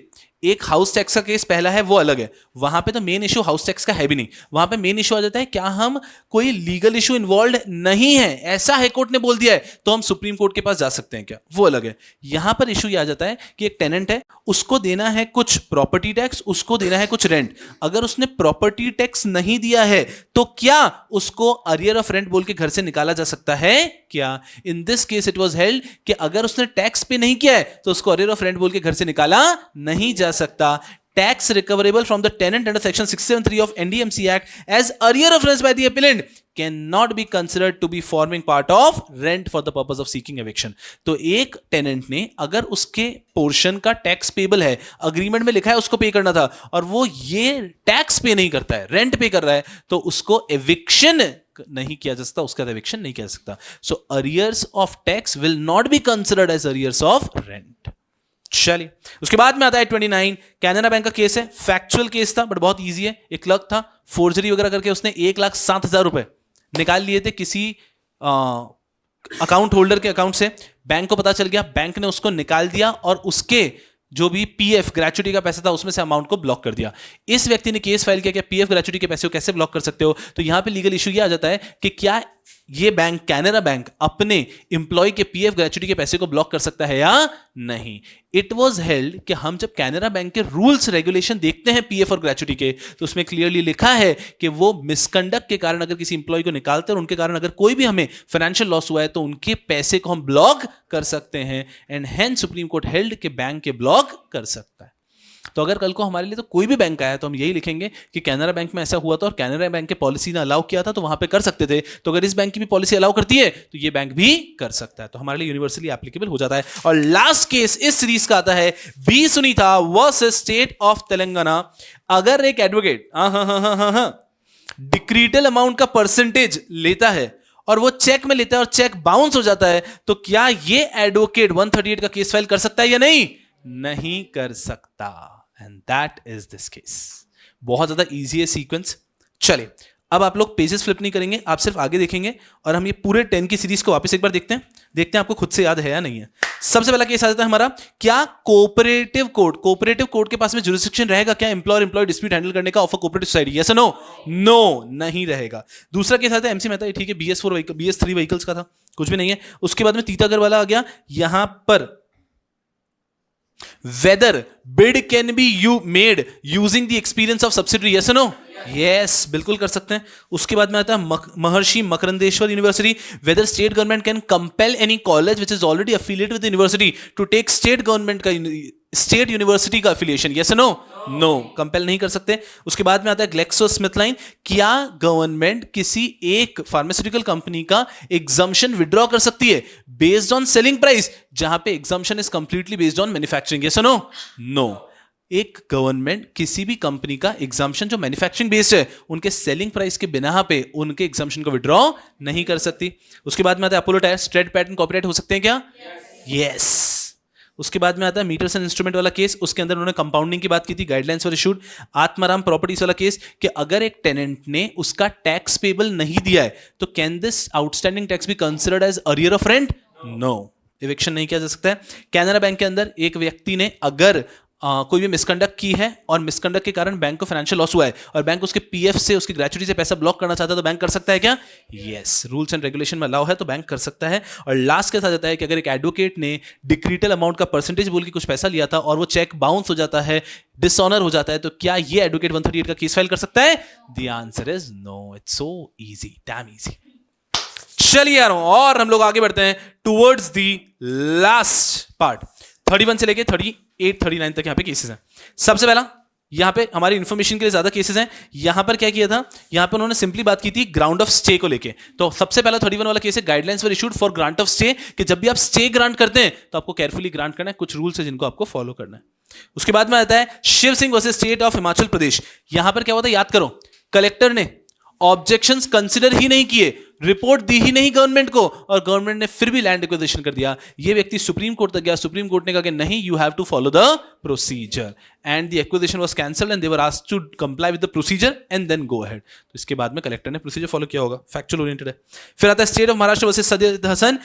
एक हाउस टैक्स का केस पहला है वो अलग है, वहां पे तो मेन इशू हाउस टैक्स का है भी नहीं, वहां पे मेन इशू आ जाता है क्या हम कोई लीगल इशू इन्वॉल्व नहीं है ऐसा हाई कोर्ट ने बोल दिया है तो हम सुप्रीम कोर्ट के पास जा सकते हैं क्या, वो अलग है। यहां पर इशू यह आ जाता है कि एक टेनेंट है, उसको देना है कुछ प्रॉपर्टी टैक्स, उसको देना है कुछ रेंट। अगर उसने प्रॉपर्टी टैक्स नहीं दिया है तो क्या उसको अरियर ऑफ रेंट बोल के घर से निकाला जा सकता है क्या? इन this case it was held कि अगर उसने टैक्स पे नहीं किया है तो उसको अरियर ऑफ रेंट बोल के घर से निकाला नहीं जा सकता। Tax recoverable from the tenant under section 673 ऑफ NDMC act as arrear of rent by the appellant can not be considered to be forming part of rent for the purpose of seeking eviction. तो एक tenant ने अगर उसके portion का tax payable है, agreement में लिखा है उसको पे करना था, और वो ये टैक्स पे नहीं करता है, रेंट पे कर रहा है, तो उसको एविक्शन नहीं किया जा सकता, उसका एविक्शन नहीं किया जा सकता। So arrears of tax will not be considered as arrears of rent. चलिए उसके बाद में आता है 29 कैनरा बैंक का केस है, फैक्चुअल केस था बट बहुत इजी है। एक क्लर्क था, फोर्जरी वगैरह करके उसने 1,07,000 रुपए निकाल लिए थे किसी अकाउंट होल्डर के अकाउंट से। बैंक को पता चल गया, बैंक ने उसको निकाल दिया और उसके जो भी पीएफ ग्रेच्युटी का पैसा था उसमें से अमाउंट को ब्लॉक कर दिया। इस व्यक्ति ने केस फाइल किया कि पीएफ ग्रेच्युटी के पैसे को कैसे ब्लॉक कर सकते हो। तो यहां पे लीगल इशू ये आ जाता है कि क्या ये बैंक कैनरा बैंक अपने इंप्लॉय के पीएफ ग्रेच्युटी के पैसे को ब्लॉक कर सकता है या नहीं। इट वाज हेल्ड कि हम जब कैनरा बैंक के रूल्स रेगुलेशन देखते हैं पीएफ और ग्रेच्युटी के, तो उसमें क्लियरली लिखा है कि वो मिसकंडक्ट के कारण अगर किसी इंप्लॉय को निकालते हैं और उनके कारण अगर कोई भी हमें फाइनेंशियल लॉस हुआ है तो उनके पैसे को हम ब्लॉक कर सकते हैं। And hence supreme court held के बैंक के ब्लॉक कर सकता है। तो अगर कल को हमारे लिए तो कोई भी बैंक आया तो हम यही लिखेंगे कि कैनरा बैंक में ऐसा हुआ था और कैनरा बैंक के पॉलिसी ने अलाउ किया था तो वहां पे कर सकते थे, तो अगर इस बैंक की भी पॉलिसी अलाउ करती है तो ये बैंक भी कर सकता है, तो हमारे लिए यूनिवर्सली एप्लीकेबल हो जाता है। और लास्ट केस इस सीरीज का आता है B Sunita versus state of Telangana. अगर एक एडवोकेट डिक्रीटल अमाउंट का परसेंटेज लेता है और वो चेक में लेता है और चेक बाउंस हो जाता है, तो क्या ये एडवोकेट 138 का केस फाइल कर सकता है या नहीं? नहीं कर सकता। And that is this case. बहुत ज्यादा इजी है सीक्वेंस। चलिए अब आप लोग पेजेस फ्लिप नहीं करेंगे, आप सिर्फ आगे देखेंगे और हम ये पूरे 10 की सीरीज को वापस एक बार देखते हैं आपको खुद से याद है या नहीं है। सबसे पहला केस आ जाता है हमारा, क्या कोऑपरेटिव कोर्ट के पास में जुरिस्डिक्शन रहेगा क्या एम्प्लॉयर एम्प्लॉय डिस्प्यूट हैंडल करने का of a cooperative society? Yes और नो? नो, नहीं रहेगा। दूसरा केस आता है एमसी मेहता, ठीक है, BS3 व्हीकल्स का था, कुछ भी नहीं है। उसके बाद में तीतागर वाला आ गया, यहां पर whether bid can be made using the experience of subsidiary, yes or no? Yes, बिल्कुल कर सकते हैं। उसके बाद में आता है महर्षि मकरंदेश्वर university, whether state government can compel any college which is already affiliated with the university to take state university का affiliation, yes or no? No, compel नहीं कर सकते। उसके बाद में आता है ग्लेक्सोस्मिथलाइन, क्या गवर्नमेंट किसी एक फार्मास्यूटिकल कंपनी का एग्जम्पशन विड्रॉ कर सकती है बेस्ड ऑन सेलिंग प्राइस, जहां पे exemption is completely based on manufacturing, yes और नो? नो। एक गवर्नमेंट किसी भी कंपनी का एग्जम्पशन जो मैन्युफैक्चरिंग बेस्ड है उनके सेलिंग प्राइस के बिना पे उनके एग्जम्पशन को विड्रॉ नहीं कर सकती। उसके बाद में आता है Apollo tyre, straight pattern copyright हो सकते हैं क्या? यस। उसके बाद में आता है मीटर्स एंड इंस्ट्रूमेंट वाला केस, उसके अंदर उन्होंने कंपाउंडिंग की बात की थी, गाइडलाइंस वर इशूड। आत्माराम प्रॉपर्टीज वाला केस कि अगर एक टेनेंट ने उसका टैक्स पेबल नहीं दिया है तो can this outstanding tax be considered as arrear of rent? No, eviction नहीं किया जा सकता है। कैनरा बैंक के अंदर एक व्यक्ति ने अगर कोई भी मिसकंडक्ट की है और मिसकंडक्ट के कारण बैंक को फाइनेंशियल लॉस हुआ है और बैंक उसके पीएफ से उसकी ग्रेच्युटी से पैसा ब्लॉक करना चाहता है तो बैंक कर सकता है क्या? यस, रूल्स एंड रेगुलेशन में अलाउ है तो बैंक कर सकता है। और लास्ट के साथ जाता है कि अगर एक एडवोकेट ने डिक्रीटल अमाउंट का परसेंटेज बोल के कुछ पैसा लिया था और वो चेक बाउंस हो जाता है, डिसऑनर हो जाता है, तो क्या ये एडवोकेट 138 का केस फाइल कर सकता है? The answer is no. It's so easy, damn easy. चलिए यार, और हम लोग आगे बढ़ते हैं टुवर्ड्स द लास्ट पार्ट। 31 से लेके 38 39 तक यहां पे केसेस हैं। सबसे पहला यहां पे हमारी इंफॉर्मेशन के लिए ज्यादा केसेस हैं। यहां पर क्या किया था, यहां पर उन्होंने सिंपली बात की थी ग्राउंड ऑफ स्टे को लेके। तो सबसे पहला 31 वाला केस है, guidelines were issued for grant of stay, कि जब भी आप स्टे ग्रांट करते हैं तो आपको केयरफुली ग्रांट करना है, कुछ रूल्स है जिनको आपको फॉलो करना है। उसके बाद में आता है Shiv Singh versus state of Himachal Pradesh. यहां पर क्या हुआ था याद करो, कलेक्टर ने ऑब्जेक्शंस कंसिडर ही नहीं किए, रिपोर्ट दी ही नहीं गवर्नमेंट को और गवर्नमेंट ने फिर भी लैंड एक्विजिशन कर दिया। ये व्यक्ति सुप्रीम कोर्ट तक गया, सुप्रीम कोर्ट ने कहा कि नहीं, you have to follow the procedure and the acquisition was cancelled and they were asked to comply with the procedure and then go ahead. तो इसके बाद में कलेक्टर ने प्रोसीजर फॉलो किया होगा, फैक्चुअल ओरिएंटेड है। फिर आता है state of Maharashtra versus Syed Hasan,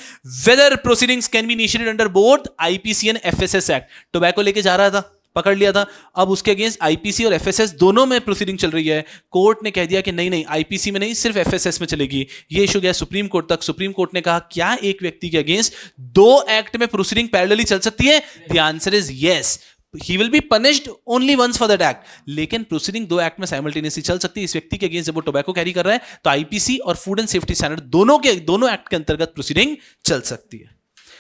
whether proceedings can be initiated under both IPC and FSS act. Tobacco लेके जा रहा था, पकड़ लिया था, अब उसके अगेंस्ट आईपीसी और एफएसएस दोनों में प्रोसीडिंग चल रही है। कोर्ट ने कह दिया कि नहीं आईपीसी में नहीं, सिर्फ एफएसएस में चलेगी। ये इशू गया सुप्रीम कोर्ट तक। सुप्रीम कोर्ट ने कहा क्या एक व्यक्ति के अगेंस्ट दो एक्ट में प्रोसीडिंग पैरेलली चल सकती है? The answer is yes, he will be punished only once for that act, लेकिन प्रोसीडिंग दो एक्ट में साइमल्टेनियसली चल सकती है। इस व्यक्ति के अगेंस्ट जब वो टोबैको कैरी कर रहा है तो आईपीसी और फूड एंड सेफ्टी स्टैंडर्ड दोनों एक्ट के अंतर्गत प्रोसीडिंग चल सकती है।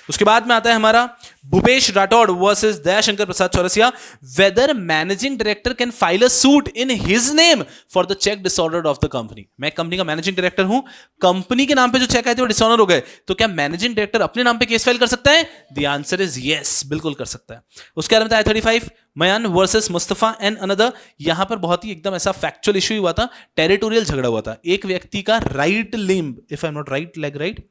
उसके बाद में आता है हमारा Bhupesh Rathore versus Dayashankar Prasad Chaurasia, whether managing director can file a suit in his name for the cheque disorder of the company. मैं कंपनी का मैनेजिंग डायरेक्टर हूं, कंपनी के नाम पे जो चेक आए थे वो डिसऑनर हो गए, तो क्या मैनेजिंग डायरेक्टर अपने नाम पे केस फाइल कर सकता है? द आंसर इज यस, बिल्कुल कर सकता है। उसके बाद में आता है 35 मयान वर्सेस मुस्तफा एंड अनदर। यहां पर बहुत ही एकदम ऐसा फैक्चुअल इशू हुआ था, टेरिटोरियल झगड़ा हुआ था। एक व्यक्ति का right limb, if I am not right leg, right,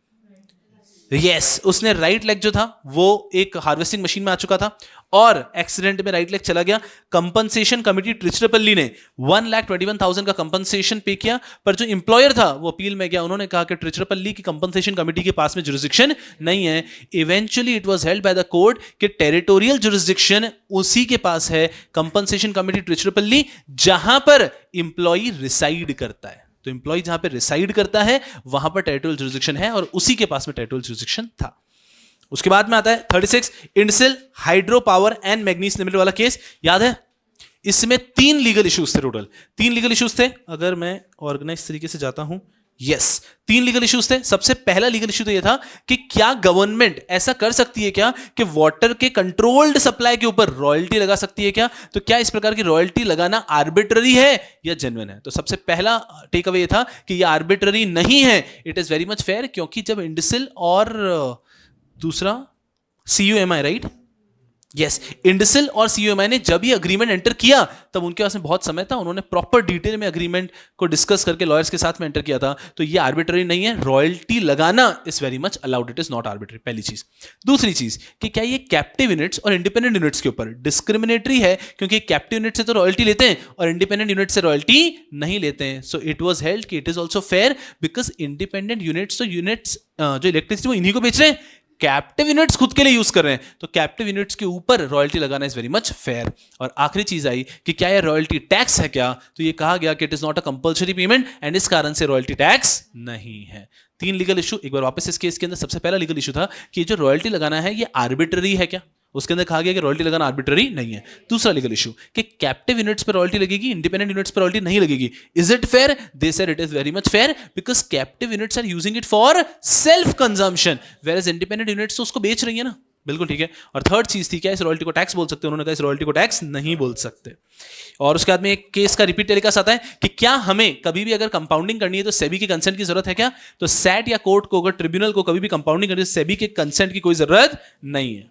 yes, उसने राइट लेग जो था वो एक हार्वेस्टिंग मशीन में आ चुका था और एक्सीडेंट में राइट लेग चला गया। कंपनसेशन कमिटी ट्रिचरापल्ली ने 1,21,000 का कंपनसेशन पे किया, पर जो एम्प्लॉयर था वो अपील में गया। उन्होंने कहा कि ट्रिचरापल्ली की कंपनसेशन कमिटी के पास में जुरिस्डिक्शन नहीं है। Eventually it was held by the court कि टेरिटोरियल जुरिस्डिक्शन उसी के पास है, कंपनसेशन कमिटी ट्रिचरापल्ली, जहां पर एम्प्लॉई रिसाइड करता है। तो एम्प्लॉय जहां पे रिसाइड करता है वहां पर टेरिटोरियल जुरिस्डिक्शन है और उसी के पास में टेरिटोरियल जुरिस्डिक्शन था। उसके बाद में आता है 36 Indsil hydro power and manganese limited वाला केस, याद है? इसमें 3 लीगल इश्यूज थे, टोटल 3 लीगल इश्यूज थे। अगर मैं ऑर्गेनाइज तरीके से जाता हूं, यस, 3 लीगल इश्यूज थे। सबसे पहला लीगल इश्यू तो ये था कि क्या गवर्नमेंट ऐसा कर सकती है क्या कि वाटर के कंट्रोल्ड सप्लाई के ऊपर रॉयल्टी लगा सकती है क्या? तो क्या इस प्रकार की रॉयल्टी लगाना आर्बिट्ररी है या जेन्युइन है? तो सबसे पहला टेक अवे ये था कि ये आर्बिट्ररी नहीं है, it is very much fair, क्योंकि जब इंडसिल और दूसरा CUMI, राइट, यस, इंडसिल और CUMI ने जब ये अग्रीमेंट एंटर किया तब उनके पास में बहुत समय था, उन्होंने प्रॉपर डिटेल में अग्रीमेंट को डिस्कस करके लॉयर्स के साथ में एंटर किया था। तो ये आर्बिट्ररी नहीं है, रॉयल्टी लगाना is very much allowed, it is not arbitrary, पहली चीज। दूसरी चीज कि क्या ये कैप्टिव यूनिट्स और इंडिपेंडेंट यूनिट्स के ऊपर डिस्क्रिमिनेटरी है, क्योंकि कैप्टिव यूनिट से तो रॉयल्टी लेते हैं और इंडिपेंडेंट यूनिट से रॉयल्टी नहीं लेते हैं। सो इट वाज हेल्ड कि it is also fair, because independent units तो यूनिट्स जो इलेक्ट्रिसिटी वो इन्हीं को बेच रहे हैं, कैप्टिव यूनिट्स खुद के लिए यूज कर रहे हैं, तो कैप्टिव यूनिट्स के ऊपर रॉयल्टी लगाना इज वेरी मच फेयर। और आखिरी चीज आई कि क्या ये रॉयल्टी टैक्स है क्या? तो ये कहा गया कि it is not a compulsory payment and इस कारण से रॉयल्टी टैक्स नहीं है। 3 लीगल इशू। एक बार वापस इस केस के अंदर सबसे पहला लीगल इशू था कि जो रॉयल्टी लगाना है ये आर्बिट्ररी है क्या? उसके अंदर कहा गया कि रॉयल्टी लगाना आर्बिट्ररी नहीं है। दूसरा लीगल इशू कि कैप्टिव यूनिट्स पर रॉयल्टी लगेगी, इंडिपेंडेंट यूनिट्स पर रॉयल्टी नहीं लगेगी। Is it fair? They said it is very much fair, because captive units are using it for self consumption, where as independent units तो उसको बेच रही है ना। बिल्कुल ठीक है। और थर्ड चीज थी, क्या इस रॉयल्टी को टैक्स बोल सकते हैं? उन्होंने कहा इस रॉयल्टी को टैक्स नहीं बोल सकते। और उसके बाद में एक केस का रिपीट टेलीकास्ट आता है कि क्या हमें कभी भी अगर कंपाउंडिंग करनी है तो सेबी के कंसेंट की जरूरत है क्या? तो सैट या कोर्ट को, अगर ट्रिब्यूनल को कभी भी कंपाउंडिंग करनी है तो सेबी के कंसेंट की कोई जरूरत नहीं है।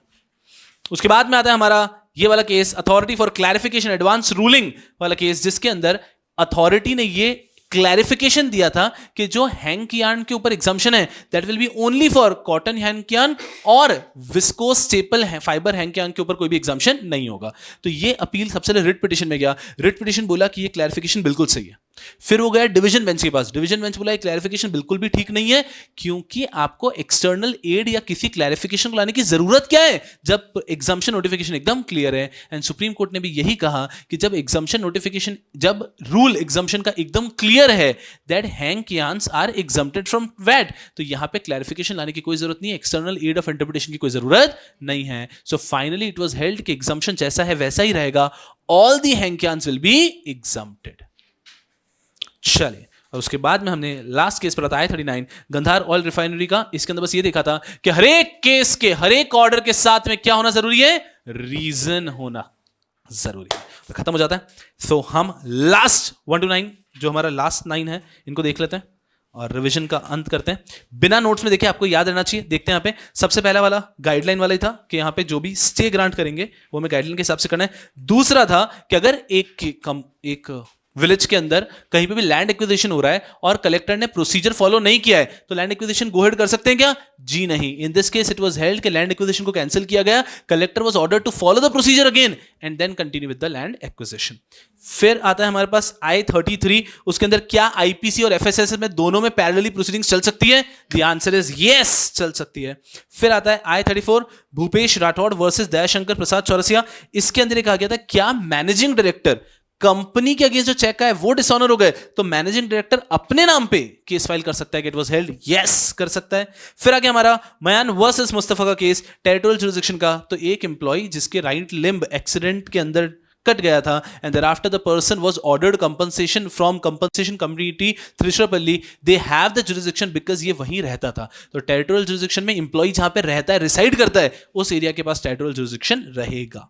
उसके बाद में आता है हमारा ये वाला case, authority for clarification advance ruling वाला केस, जिसके अंदर अथॉरिटी ने ये क्लैरिफिकेशन दिया था कि जो हैंक यार्न के ऊपर एग्जम्पशन है that will be only for cotton hank yarn, और viscose staple fibre hank yarn के ऊपर कोई भी एग्जम्पशन नहीं होगा। तो ये अपील सबसे पहले रिट पिटिशन में गया। रिट पिटिशन बोला कि ये क्लैरिफिकेशन बिल्कुल सही है। फिर वो गया डिवीजन बेंच के पास। डिवीजन बेंच बोला ये क्लैरिफिकेशन बिल्कुल भी ठीक नहीं है, क्योंकि आपको एक्सटर्नल एड या किसी क्लैरिफिकेशन को लाने की जरूरत क्या है जब एग्जम्पशन नोटिफिकेशन एकदम क्लियर है। एंड सुप्रीम कोर्ट ने भी यही कहा कि जब एग्जम्पशन नोटिफिकेशन, जब रूल एग्जम्पशन का एकदम क्लियर है that hank yarns are exempted from VAT, तो यहां पे क्लैरिफिकेशन लाने की कोई जरूरत नहीं है, एक्सटर्नल एड ऑफ इंटरप्रिटेशन की कोई जरूरत नहीं है। So finally it was held कि एग्जम्पशन जैसा है वैसा ही रहेगा, all the hang yarns will be exempted. चलिए, और उसके बाद में हमने लास्ट केस पर बताया 39 गंधार ऑयल रिफाइनरी का। इसके अंदर बस ये देखा था कि हर एक केस के हर एक ऑर्डर के साथ में क्या होना जरूरी है? रीजन होना जरूरी है। तो खत्म हो जाता है। सो हम लास्ट 1 to 9 जो हमारा लास्ट 9 है इनको देख लेते हैं और रिवीजन का अंत करते हैं। बिना नोट्स में देखिए, आपको याद रहना चाहिए। देखते हैं यहाँ पे सबसे पहला वाला गाइडलाइन वाला ही था कि यहाँ पे जो भी स्टे ग्रांट करेंगे वो हमें गाइडलाइन के हिसाब से करना है। दूसरा था कि अगर एक विलेज के अंदर कहीं पे भी लैंड एक्विजिशन हो रहा है और कलेक्टर ने प्रोसीजर फॉलो नहीं किया है तो लैंड एक्विजिशन गो हेड कर सकते हैं क्या? जी नहीं। In this case it was held कि लैंड एक्विजिशन को कैंसिल किया गया, collector was ordered to follow the procedure again and then continue with the land acquisition. फिर आता है हमारे पास I-33, उसके अंदर क्या IPC और FSS में दोनों में पैरेलली प्रोसीडिंग्स चल सकती है? द आंसर इज यस, चल सकती है। फिर आता है I-34 भूपेश राठौड़ वर्सेस दयाशंकर प्रसाद चौरसिया। इसके अंदर कहा गया था क्या मैनेजिंग डायरेक्टर कंपनी के अगेंस्ट जो चेक का है वो डिसऑनर हो गए तो मैनेजिंग डायरेक्टर अपने नाम पे केस फाइल कर सकता है? इट वाज हेल्ड यस, कर सकता है। फिर आगे हमारा मयान वर्सेस मुस्तफा का केस, टेरिटोरियल जुरिसडिक्शन का। तो एक एम्प्लॉय जिसके राइट लिम्ब एक्सीडेंट के अंदर कट गया था and thereafter the person was ordered compensation from compensation committee त्रिशूरपल्ली, they have the jurisdiction because ये वहीं रहता था। तो टेरिटोरियल जुरिसडिक्शन में एम्प्लॉय जहां पे रहता है, रिसाइड करता है, उस एरिया के पास टेरिटोरियल जुरिसडिक्शन रहेगा।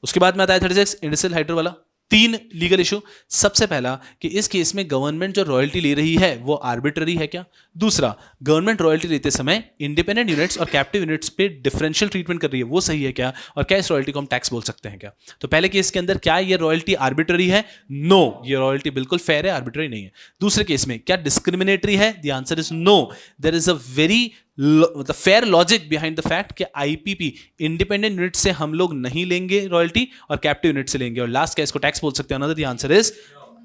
उसके बाद में आता है 36 इंडस्ट्रियल हाइड्रो वाला। 3 लीगल इशू। सबसे पहला कि इस केस में गवर्नमेंट जो रॉयल्टी ले रही है वो आर्बिट्ररी है क्या? दूसरा, गवर्नमेंट रॉयल्टी लेते समय इंडिपेंडेंट यूनिट्स और कैप्टिव यूनिट्स पे डिफरेंशियल ट्रीटमेंट कर रही है, वो सही है क्या? और क्या इस रॉयल्टी को हम टैक्स बोल सकते हैं क्या? तो पहले केस के अंदर क्या ये रॉयल्टी आर्बिट्ररी है? नो, ये रॉयल्टी बिल्कुल फेयर है, आर्बिट्ररी नहीं है। दूसरे केस में क्या डिस्क्रिमिनेटरी है? The answer is no. There is a very मतलब fair logic behind the fact कि आईपीपी इंडिपेंडेंट यूनिट से हम लोग नहीं लेंगे रॉयल्टी और कैप्टिव यूनिट से लेंगे। और लास्ट क्या इसको टैक्स बोल सकते हैं? The answer is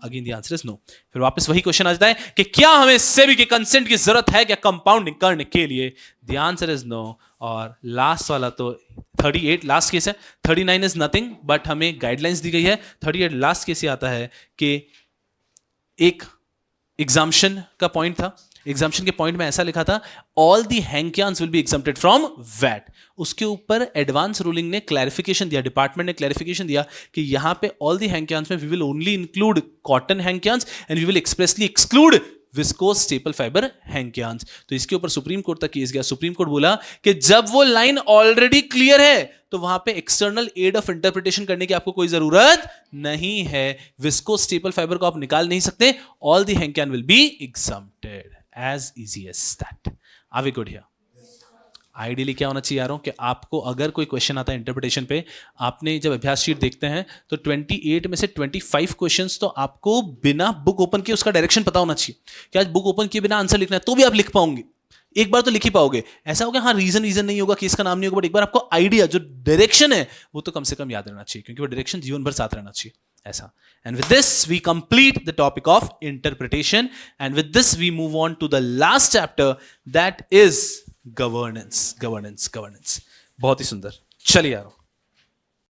again the answer is no. फिर वापस वही क्वेश्चन आ जाता है कि क्या हमें सेबी के कंसेंट की जरूरत है क्या कंपाउंडिंग करने के लिए? The answer is no. और लास्ट वाला तो 38 लास्ट केस है। 39 इज नथिंग बट हमें गाइडलाइंस दी गई है। 38 लास्ट केस ये आता है कि एक एग्जाम्पशन का पॉइंट था। एग्जाम्पशन के पॉइंट में ऐसा लिखा था all the hank yarns will be exempted from VAT. उसके ऊपर एडवांस रूलिंग ने क्लैरिफिकेशन दिया, डिपार्टमेंट ने क्लैरिफिकेशन दिया कि यहां पे ऑल दी हैंकियान्स में we will only include cotton hank yarns and we will expressly exclude viscose staple fibre hank yarns. तो इसके ऊपर सुप्रीम कोर्ट तक केस गया। सुप्रीम कोर्ट बोला कि जब वो लाइन ऑलरेडी क्लियर है तो वहां पे एक्सटर्नल एड ऑफ इंटरप्रिटेशन करने की आपको कोई जरूरत नहीं है। विस्कोस स्टेपल फाइबर को आप निकाल नहीं सकते। All the hank yarn will be exempted, as easy as that. Are we good here? Ideally क्या होना चाहिए यारों कि आपको अगर कोई क्वेश्चन आता है इंटरप्रिटेशन पे, आपने जब अभ्यास शीट देखते हैं तो 28 में से 25 क्वेश्चंस तो आपको बिना बुक ओपन किए उसका डायरेक्शन पता होना चाहिए कि आज बुक ओपन किए बिना आंसर लिखना है तो भी आप लिख पाओगे, एक बार तो लिख ही पाओगे। ऐसा होगा हाँ रीजन नहीं होगा, केस का नाम नहीं होगा, बट एक बार आपको आइडिया जो डायरेक्शन है वो तो कम से कम याद रहना चाहिए, क्योंकि वो डायरेक्शन जीवन भर साथ रहना चाहिए ऐसा। And with this we complete the topic of interpretation, and with this we move on to the last chapter, that is governance. बहुत ही सुंदर। चलिए यारों,